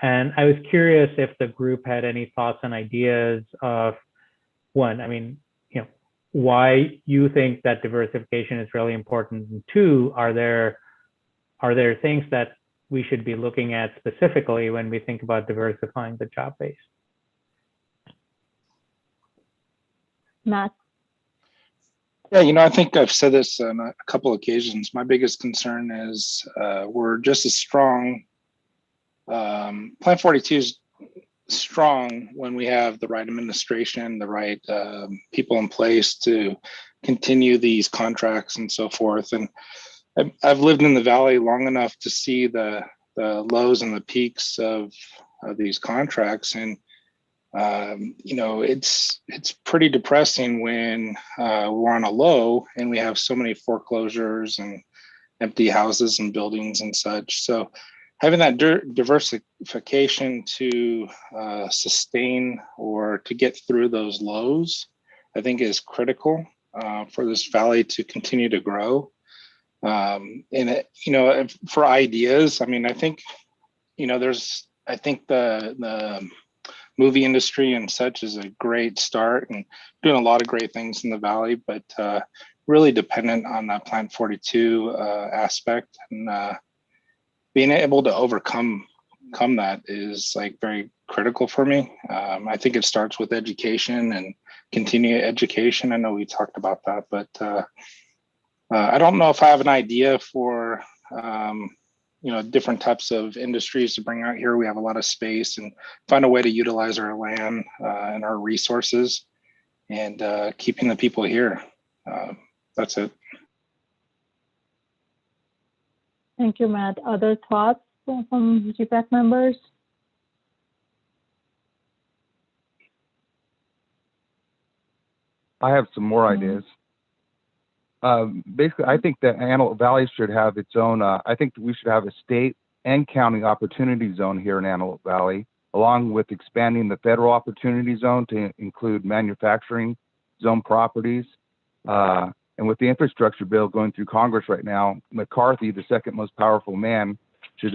And I was curious if the group had any thoughts and ideas of, one, I mean, why you think that diversification is really important, and two, are there are there things that we should be looking at specifically when we think about diversifying the job base? Matt? Yeah, I think I've said this on a couple occasions. My biggest concern is we're just as strong. Plan 42 is strong when we have the right administration, the right people in place to continue these contracts and so forth. And I've lived in the Valley long enough to see the lows and the peaks of these contracts. And it's pretty depressing when we're on a low and we have so many foreclosures and empty houses and buildings and such. So having that diversification to sustain or to get through those lows, I think is critical for this valley to continue to grow. For ideas, I think, I think the movie industry and such is a great start and doing a lot of great things in the valley, but really dependent on that Plan 42 aspect, and being able to overcome that is like very critical for me. I think it starts with education and continuing education. I know we talked about that, but I don't know if I have an idea for different types of industries to bring out here. We have a lot of space, and find a way to utilize our land and our resources, and keeping the people here. That's it. Thank you, Matt. Other thoughts from GPAC members? I have some more ideas. Basically, I think that Antelope Valley should have its own, I think we should have a state and county opportunity zone here in Antelope Valley, along with expanding the federal opportunity zone to include manufacturing zone properties. And with the infrastructure bill going through Congress right now, McCarthy, the second most powerful man, should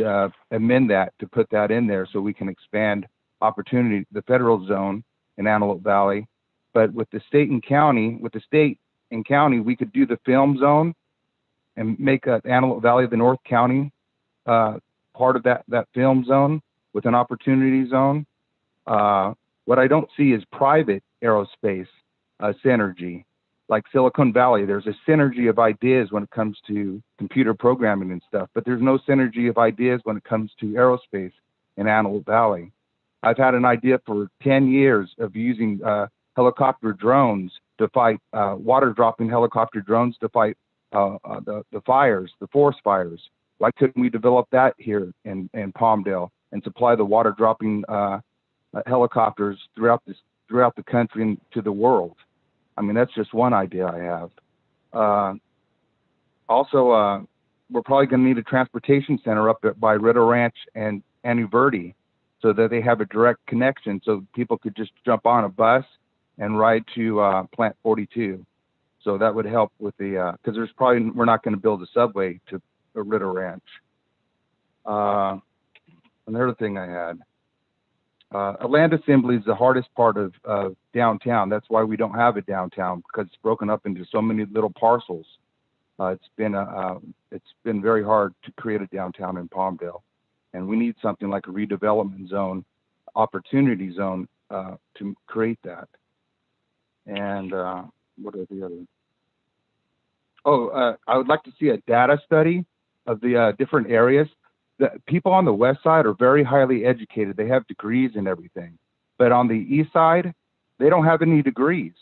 amend that to put that in there so we can expand opportunity, the federal zone in Antelope Valley. But with the state and county, we could do the film zone and make Antelope Valley the North County part of that film zone with an opportunity zone. What I don't see is private aerospace synergy. Like Silicon Valley, there's a synergy of ideas when it comes to computer programming and stuff, but there's no synergy of ideas when it comes to aerospace in Antelope Valley. I've had an idea for 10 years of using helicopter drones to fight, water dropping helicopter drones to fight the fires, the forest fires. Why couldn't we develop that here in Palmdale and supply the water dropping helicopters throughout the country and to the world? That's just one idea I have. Also, we're probably going to need a transportation center up by Ritter Ranch and Verde, so that they have a direct connection, so people could just jump on a bus and ride to Plant 42. So that would help with the, because we're not going to build a subway to Ritter Ranch. Another thing I had, a land assembly is the hardest part of downtown. That's why we don't have a downtown, because it's broken up into so many little parcels. It's been very hard to create a downtown in Palmdale, and we need something like a redevelopment zone, opportunity zone to create that. And what are the other? I would like to see a data study of the different areas. The people on the west side are very highly educated. They have degrees and everything. But on the east side, they don't have any degrees.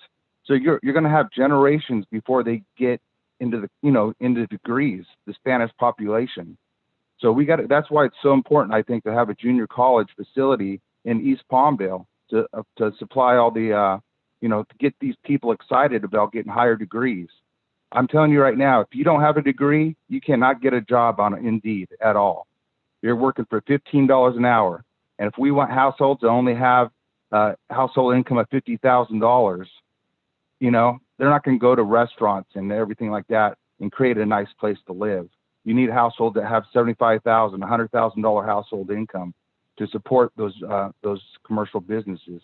So you're going to have generations before they get into the degrees, the Spanish population. So that's why it's so important, I think, to have a junior college facility in East Palmdale to supply all the, to get these people excited about getting higher degrees. I'm telling you right now, if you don't have a degree, you cannot get a job on Indeed at all. You're working for $15 an hour. And if we want households that only have household income of $50,000, they're not going to go to restaurants and everything like that and create a nice place to live. You need households that have $75,000, $100,000 household income to support those commercial businesses.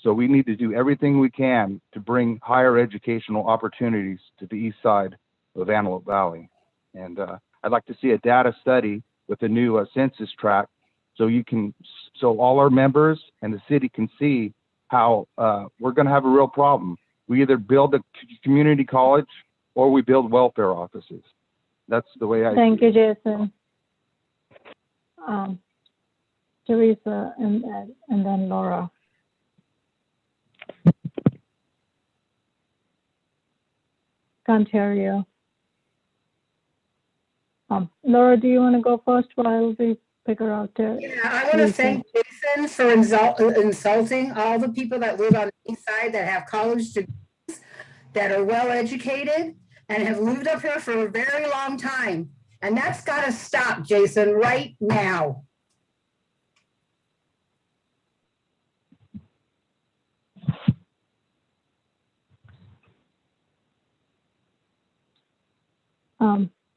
So we need to do everything we can to bring higher educational opportunities to the east side of Antelope Valley. And I'd like to see a data study with a new census tract, so all our members and the city can see how we're going to have a real problem. We either build a community college or we build welfare offices. That's the way I Thank see you, it. Jason. Teresa and then Laura. Can't hear you. Laura, do you want to go first while we figure out? Yeah, I want to thank Jason for insulting all the people that live on the east side that have college degrees, that are well educated, and have lived up here for a very long time. And that's got to stop, Jason, right now.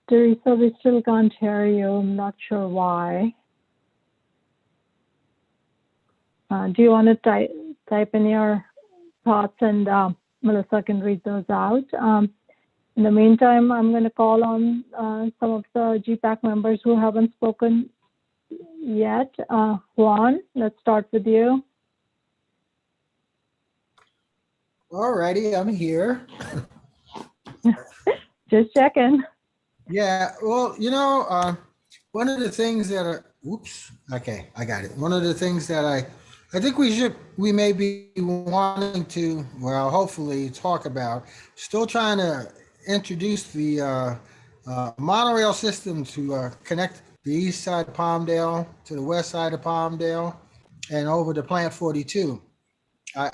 Teresa, we still can't hear you. I'm not sure why. Do you want to type in your thoughts, and Melissa can read those out? In the meantime, I'm going to call on some of the GPAC members who haven't spoken yet. Juan, let's start with you. All righty, I'm here. Just checking. Yeah, well, one of the things that okay, I got it. One of the things that I think we may be wanting to, well, hopefully talk about, still trying to introduce the monorail system to connect the east side of Palmdale to the west side of Palmdale and over to Plant 42. I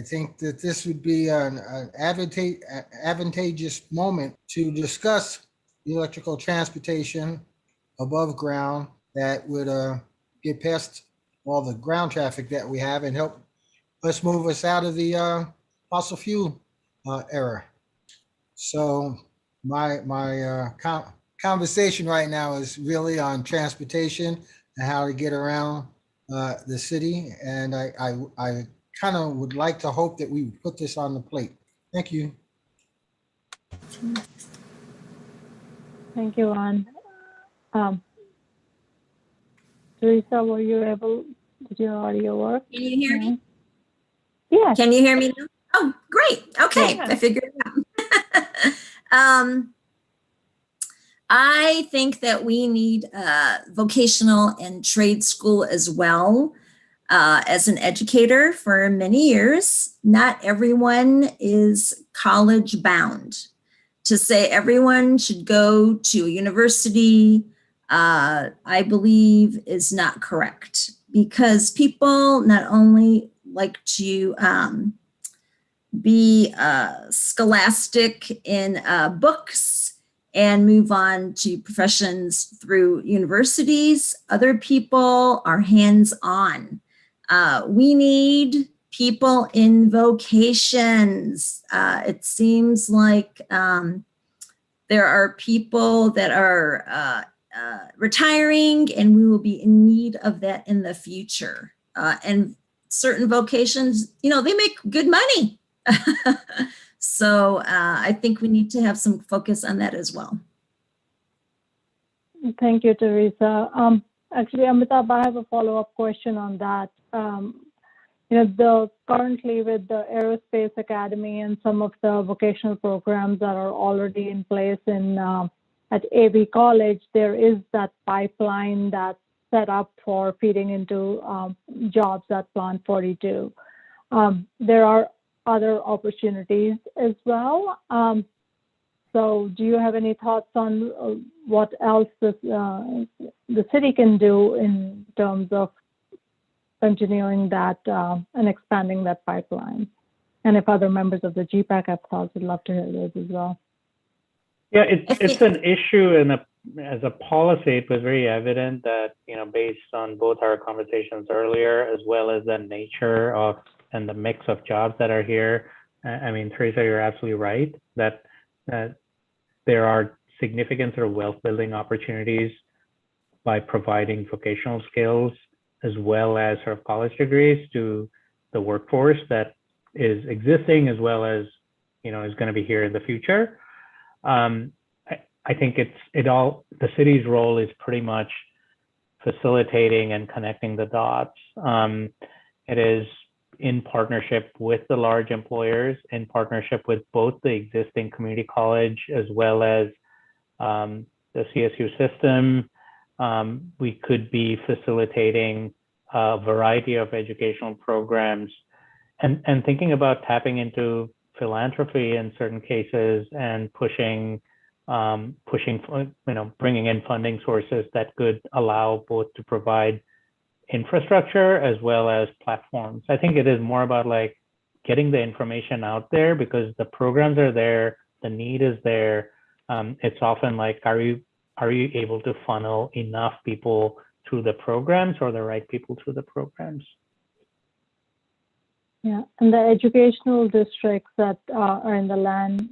think that this would be an advantageous moment to discuss electrical transportation above ground that would get past all the ground traffic that we have and help us move us out of the fossil fuel era. So my conversation right now is really on transportation and how to get around the city, and I kind of would like to hope that we would put this on the plate. Thank you. Thank you, Juan. Teresa, were you able? Did your audio work? Can you hear me? Yes. Can you hear me now? Oh, great. Okay, Yeah. I figured it out. I think that we need vocational and trade school as well. As an educator for many years, not everyone is college bound. To say everyone should go to a university, I believe is not correct, because people not only like to be scholastic in books and move on to professions through universities, other people are hands-on. We need people in vocations. It seems like there are people that are retiring, and we will be in need of that in the future. And certain vocations, they make good money. So I think we need to have some focus on that as well. Thank you, Teresa. Actually, Amitabh, I have a follow-up question on that. Currently with the Aerospace Academy and some of the vocational programs that are already in place at AV College, there is that pipeline that's set up for feeding into jobs at Plant 42. There are other opportunities as well. So do you have any thoughts on what else the city can do in terms of continuing that and expanding that pipeline? And if other members of the GPAC have thoughts, I'd love to hear those as well. Yeah, it's an issue as a policy. It was very evident that, based on both our conversations earlier, as well as the nature of and the mix of jobs that are here. I mean, Teresa, you're absolutely right that there are significant sort of wealth building opportunities by providing vocational skills as well as sort of college degrees to the workforce that is existing, as well as, is going to be here in the future. I I think the city's role is pretty much facilitating and connecting the dots. It is in partnership with the large employers, in partnership with both the existing community college as well as the CSU system. We could be facilitating a variety of educational programs and thinking about tapping into philanthropy in certain cases and pushing, bringing in funding sources that could allow both to provide infrastructure as well as platforms. I think it is more about like getting the information out there because the programs are there, the need is there. It's often like, are you able to funnel enough people through the programs or the right people through the programs? Yeah, and the educational districts that are in the land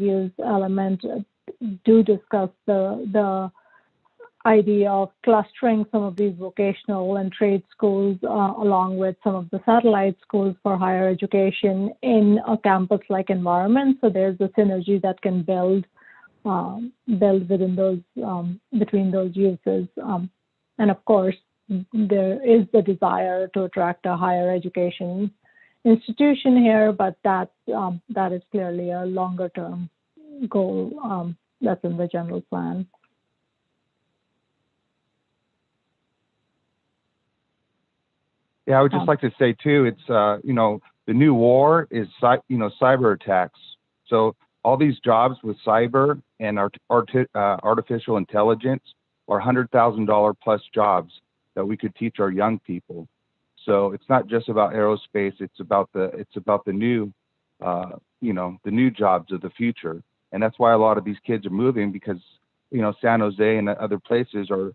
use element do discuss the idea of clustering some of these vocational and trade schools along with some of the satellite schools for higher education in a campus-like environment. So there's a synergy that can build within those between those uses. And of course, there is the desire to attract a higher education institution here, but that is clearly a longer-term goal that's in the general plan. Yeah, I would just like to say too, it's the new war is cyber attacks. So all these jobs with cyber and artificial intelligence are $100,000 plus jobs that we could teach our young people. So it's not just about aerospace; it's about the new the new jobs of the future, and that's why a lot of these kids are moving because San Jose and other places are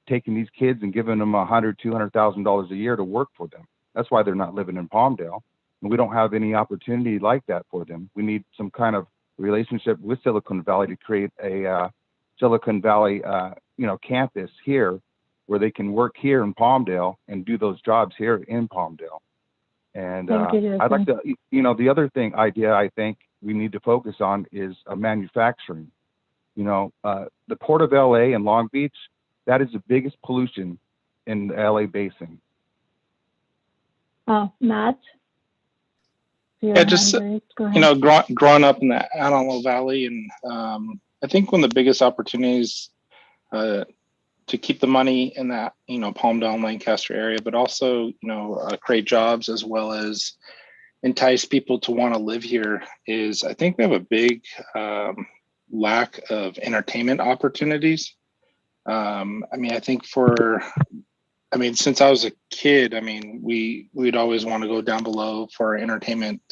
taking these kids and giving them $100,000-$200,000 a year to work for them. That's why they're not living in Palmdale, and we don't have any opportunity like that for them. We need some kind of relationship with Silicon Valley to create a Silicon Valley campus here where they can work here in Palmdale and do those jobs here in Palmdale. And I'd like to, the other idea I think we need to focus on is manufacturing. The Port of LA and Long Beach, that is the biggest pollution in the LA basin. Matt? Yeah, just, growing up in the Antelope Valley, and I think one of the biggest opportunities to keep the money in that, Palmdale and Lancaster area, but also, create jobs as well as entice people to want to live here is I think we have a big lack of entertainment opportunities. I think since I was a kid, we'd always want to go down below for entertainment,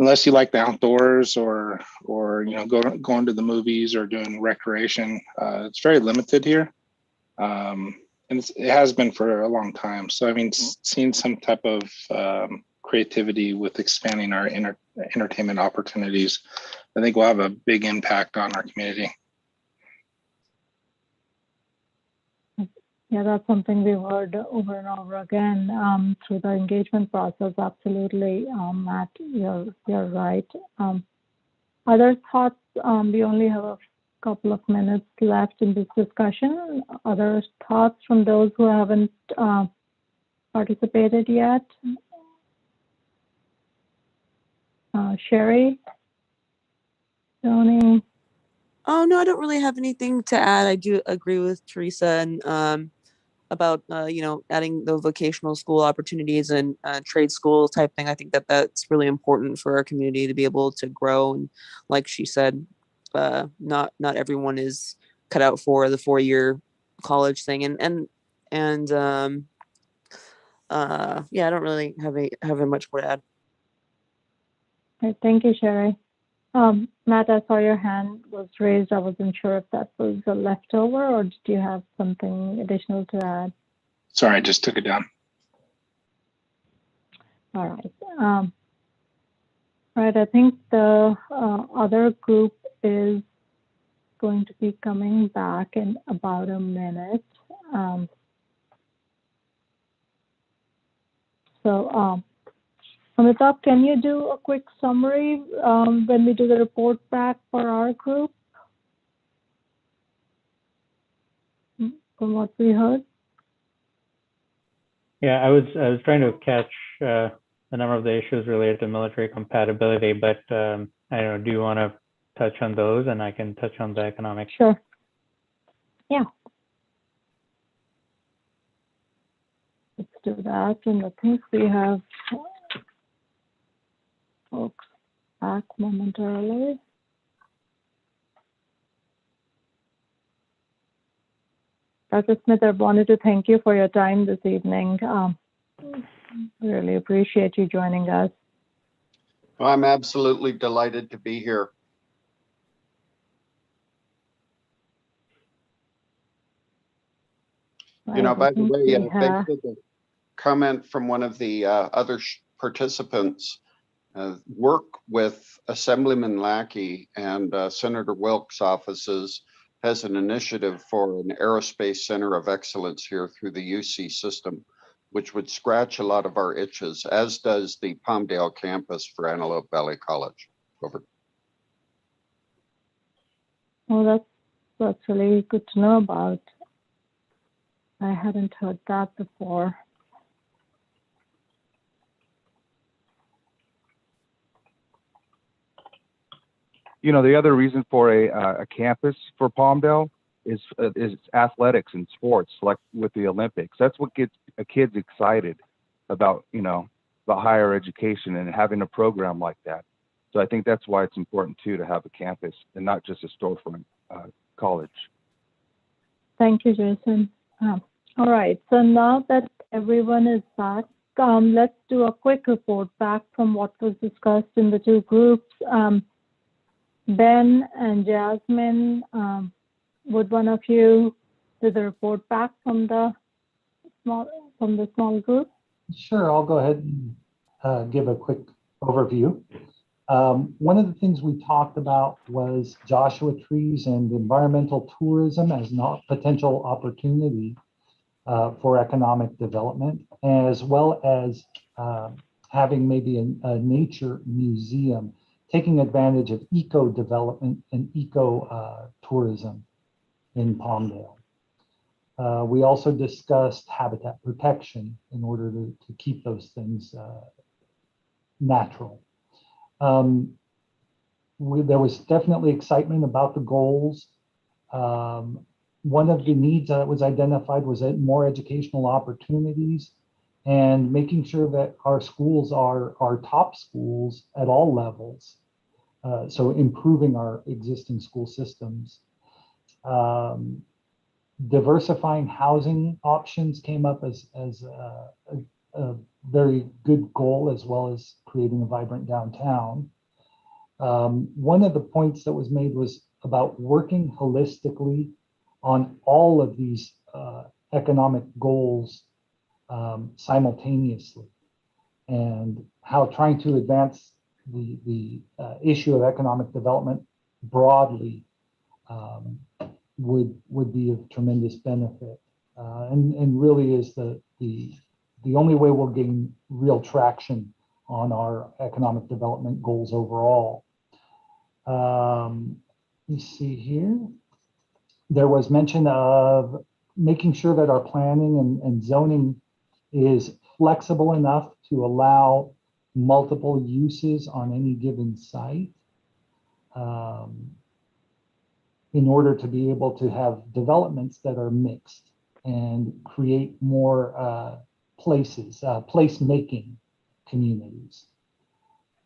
unless you like the outdoors or going to the movies or doing recreation. It's very limited here, and it has been for a long time. So seeing some type of creativity with expanding our entertainment opportunities, I think will have a big impact on our community. Yeah, that's something we've heard over and over again through the engagement process. Absolutely, Matt, you're right. Other thoughts? We only have a couple of minutes left in this discussion. Other thoughts from those who haven't participated yet? Sherry? Tony? Oh, no, I don't really have anything to add. I do agree with Teresa and about adding the vocational school opportunities and trade school type thing. I think that's really important for our community to be able to grow. And like she said, not everyone is cut out for the 4-year college thing. And I don't really have much more to add. Okay, thank you, Sherry. Matt, I saw your hand was raised. I wasn't sure if that was a leftover or did you have something additional to add? Sorry, I just took it down. All right. Right, I think the other group is going to be coming back in about a minute. Amitabh, can you do a quick summary when we do the report back for our group? from what we heard? Yeah, I was trying to catch a number of the issues related to military compatibility, but I don't know, do you want to touch on those and I can touch on the economic? Sure. Yeah. Let's do that. And I think we have folks back momentarily. Dr. Smith, I wanted to thank you for your time this evening. Really appreciate you joining us. Well, I'm absolutely delighted to be here. You know, by the way, thanks for the comment from one of the other participants. Work with Assemblyman Lackey and Senator Wilkes' offices has an initiative for an aerospace center of excellence here through the UC system, which would scratch a lot of our itches, as does the Palmdale campus for Antelope Valley College. Over. Well, that's really good to know about. I hadn't heard that before. You know, the other reason for a campus for Palmdale is athletics and sports, like with the Olympics. That's what gets kids excited about, you know, the higher education and having a program like that. So I think that's why it's important too to have a campus and not just a storefront college. Thank you, Jason. All right, so now that everyone is back, let's do a quick report back from what was discussed in the two groups. Ben and Jasmine, would one of you do the report back from the small group? Sure, I'll go ahead and give a quick overview. One of the things we talked about was Joshua trees and environmental tourism as not potential opportunity for economic development, as well as having maybe a nature museum, taking advantage of eco-development and eco-tourism in Palmdale. We also discussed habitat protection in order to keep those things natural. There was definitely excitement about the goals. One of the needs that was identified was more educational opportunities and making sure that our schools are top schools at all levels. So improving our existing school systems. Diversifying housing options came up as a very good goal, as well as creating a vibrant downtown. One of the points that was made was about working holistically on all of these economic goals simultaneously, and how trying to advance the issue of economic development broadly would be of tremendous benefit, and really is the only way we'll gain real traction on our economic development goals overall. Let me see here. There was mention of making sure that our planning and zoning is flexible enough to allow multiple uses on any given site, in order to be able to have developments that are mixed and create more place-making communities.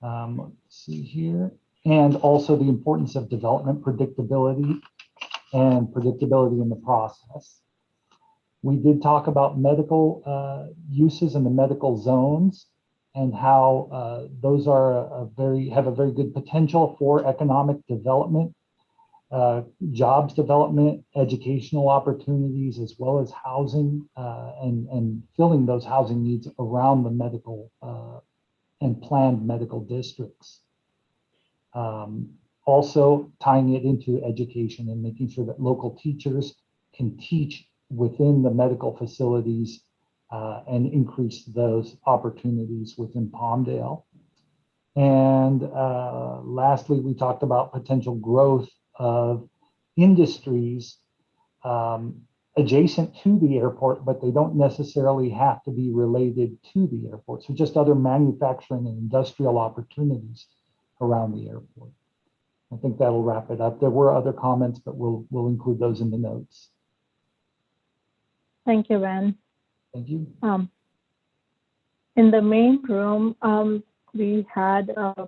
Let's see here. And also the importance of development predictability and predictability in the process. We did talk about medical uses in the medical zones and how those are have a very good potential for economic development, jobs development, educational opportunities, as well as housing and filling those housing needs around the medical and planned medical districts. Also tying it into education and making sure that local teachers can teach within the medical facilities and increase those opportunities within Palmdale. And lastly, we talked about potential growth of industries adjacent to the airport, but they don't necessarily have to be related to the airport. So just other manufacturing and industrial opportunities around the airport. I think that'll wrap it up. There were other comments, but we'll include those in the notes. Thank you, Ben. Thank you. In the main room, we had a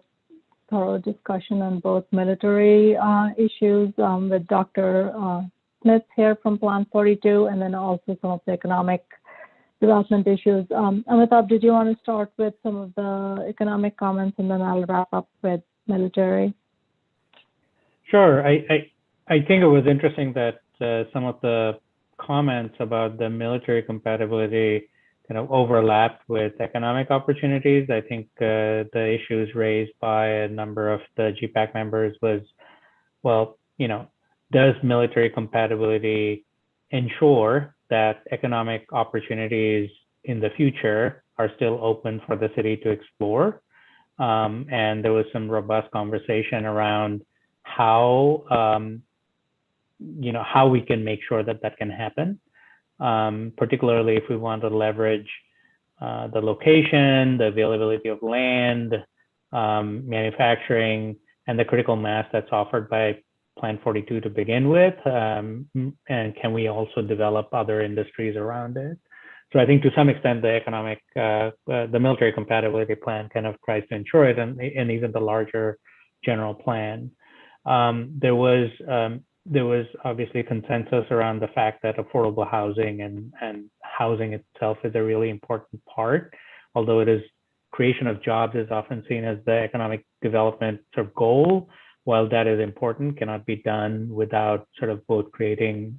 thorough discussion on both military issues with Dr. Smith here from Plan 42, and then also some of the economic development issues. Amitabh, did you want to start with some of the economic comments, and then I'll wrap up with military? Sure. I think it was interesting that some of the comments about the military compatibility kind of overlapped with economic opportunities. I think the issues raised by a number of the GPAC members was, well, you know, does military compatibility ensure that economic opportunities in the future are still open for the city to explore? And there was some robust conversation around how, you know, how we can make sure that that can happen, particularly if we want to leverage the location, the availability of land, manufacturing, and the critical mass that's offered by Plan 42 to begin with, and can we also develop other industries around it? So I think to some extent the economic, the military compatibility plan kind of tries to ensure it, and even the larger general plan. There was obviously consensus around the fact that affordable housing and housing itself is a really important part, although it is creation of jobs is often seen as the economic development sort of goal. While that is important, cannot be done without sort of both creating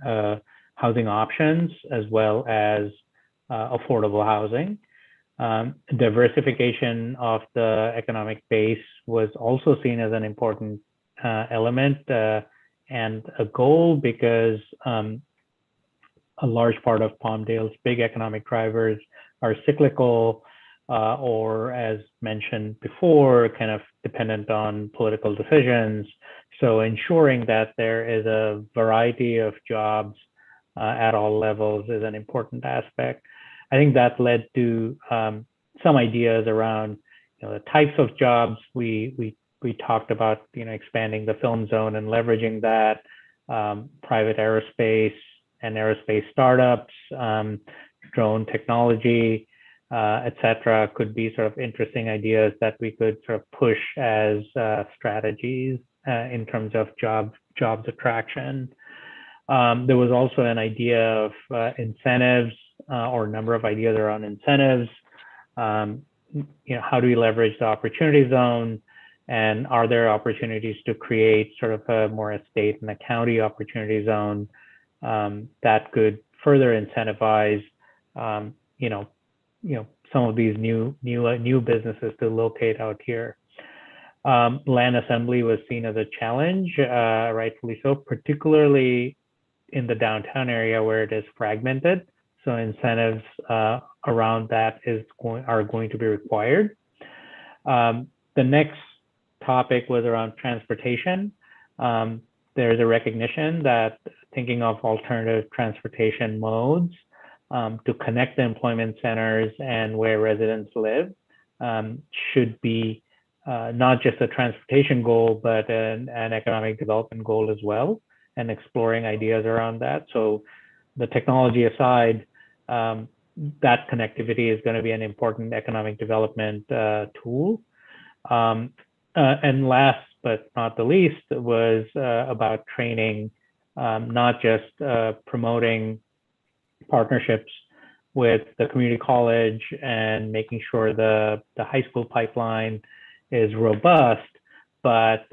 housing options as well as affordable housing. Diversification of the economic base was also seen as an important element and a goal, because a large part of Palmdale's big economic drivers are cyclical, or as mentioned before, kind of dependent on political decisions. So ensuring that there is a variety of jobs at all levels is an important aspect. I think that led to some ideas around, you know, the types of jobs. We talked about, you know, expanding the film zone and leveraging that, private aerospace and aerospace startups, drone technology, etc., could be sort of interesting ideas that we could sort of push as strategies in terms of jobs attraction. There was also an idea of incentives, or a number of ideas around incentives. You know, how do we leverage the opportunity zone, and are there opportunities to create sort of a more a state and a county opportunity zone that could further incentivize, you know, some of these new businesses to locate out here. Land assembly was seen as a challenge, rightfully so, particularly in the downtown area where it is fragmented. So incentives around that are going to be required. The next topic was around transportation. There's a recognition that thinking of alternative transportation modes to connect the employment centers and where residents live should be not just a transportation goal, but an economic development goal as well, and exploring ideas around that. So the technology aside, that connectivity is going to be an important economic development tool. And last but not the least was about training, not just promoting partnerships with the community college and making sure the high school pipeline is robust, but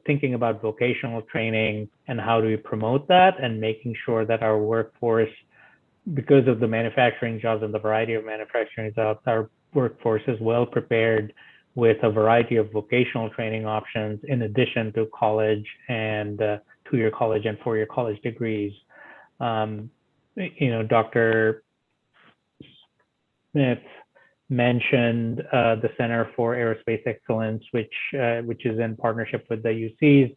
thinking about vocational training and how do we promote that, and making sure that our workforce, because of the manufacturing jobs and the variety of manufacturing jobs, our workforce is well prepared with a variety of vocational training options in addition to college and 2-year college and 4-year college degrees. You know, Dr. Smith mentioned the Center for Aerospace Excellence, which is in partnership with the UCs.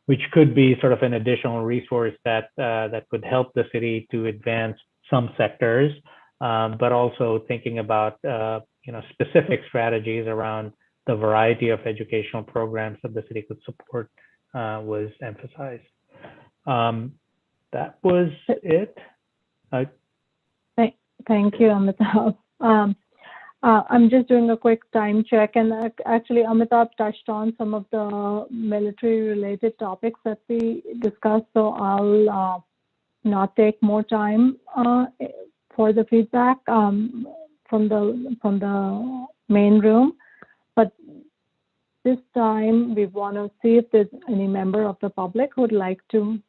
which could be sort of an additional resource that that could help the city to advance some sectors, but also thinking about specific strategies around the variety of educational programs that the city could support was emphasized. That was it. Thank you, Amitabh. I'm just doing a quick time check, and actually Amitabh touched on some of the military-related topics that we discussed, so I'll not take more time for the feedback from the main room. But this time we want to see if there's any member of the public who would like to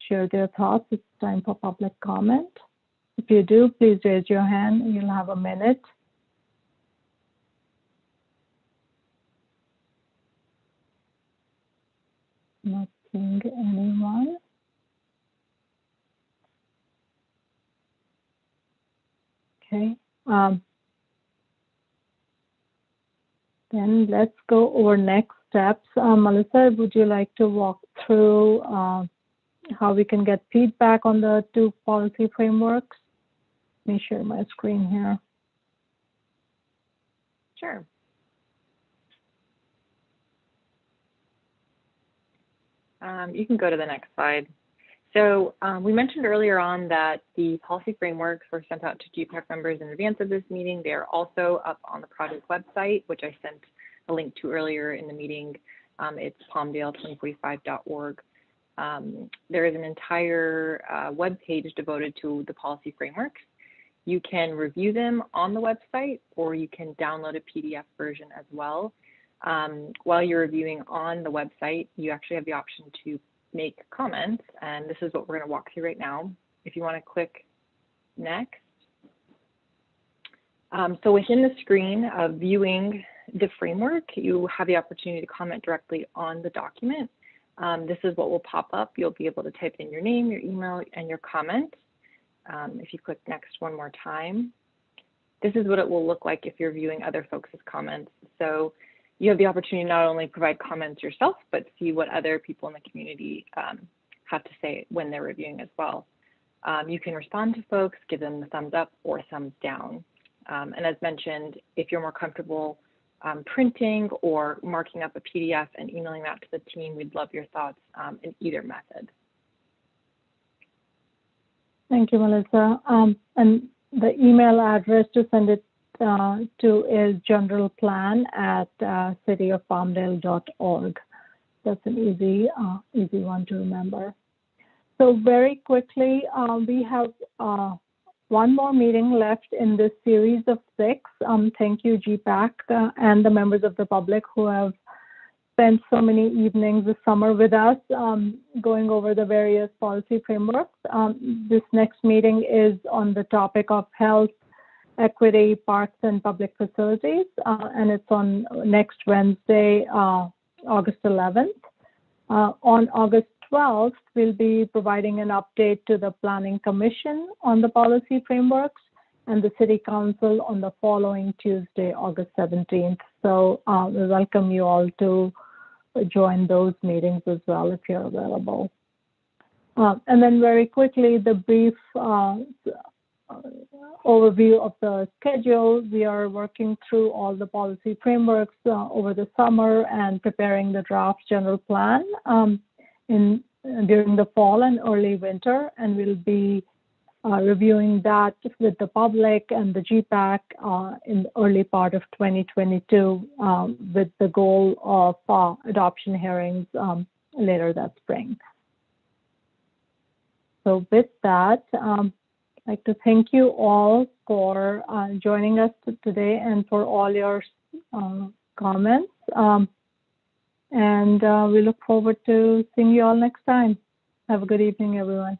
share their thoughts. It's time for public comment. If you do, please raise your hand. You'll have a minute. Not seeing anyone. Okay. Then let's go over next steps. Melissa, would you like to walk through how we can get feedback on the two policy frameworks? Let me share my screen here. Sure. You can go to the next slide. So we mentioned earlier on that the policy frameworks were sent out to GPAC members in advance of this meeting. They are also up on the project website, which I sent a link to earlier in the meeting. It's palmdale2045.org. There is an entire web page devoted to the policy frameworks. You can review them on the website, or you can download a PDF version as well. While you're reviewing on the website, you actually have the option to make comments, and this is what we're going to walk through right now. If you want to click next. So within the screen of viewing the framework, you have the opportunity to comment directly on the document. This is what will pop up. You'll be able to type in your name, your email, and your comment. If you click next one more time, this is what it will look like if you're viewing other folks' comments. So you have the opportunity to not only provide comments yourself, but see what other people in the community have to say when they're reviewing as well. You can respond to folks, give them the thumbs up or thumbs down. And as mentioned, if you're more comfortable printing or marking up a PDF and emailing that to the team, we'd love your thoughts in either method. Thank you, Melissa. And the email address to send it to is generalplan@cityofpalmdale.org. That's an easy one to remember. So very quickly, we have one more meeting left in this series of 6. Thank you, GPAC, and the members of the public who have spent so many evenings this summer with us going over the various policy frameworks. This next meeting is on the topic of health, equity, parks, and public facilities, and it's on next Wednesday, August 11th. On August 12th, we'll be providing an update to the Planning Commission on the policy frameworks and the City Council on the following Tuesday, August 17th. So we welcome you all to join those meetings as well if you're available. And then very quickly, the brief overview of the schedule. We are working through all the policy frameworks over the summer and preparing the draft general plan during the fall and early winter, and we'll be reviewing that with the public and the GPAC in the early part of 2022 with the goal of adoption hearings later that spring. So with that, I'd like to thank you all for joining us today and for all your comments. And we look forward to seeing you all next time. Have a good evening, everyone.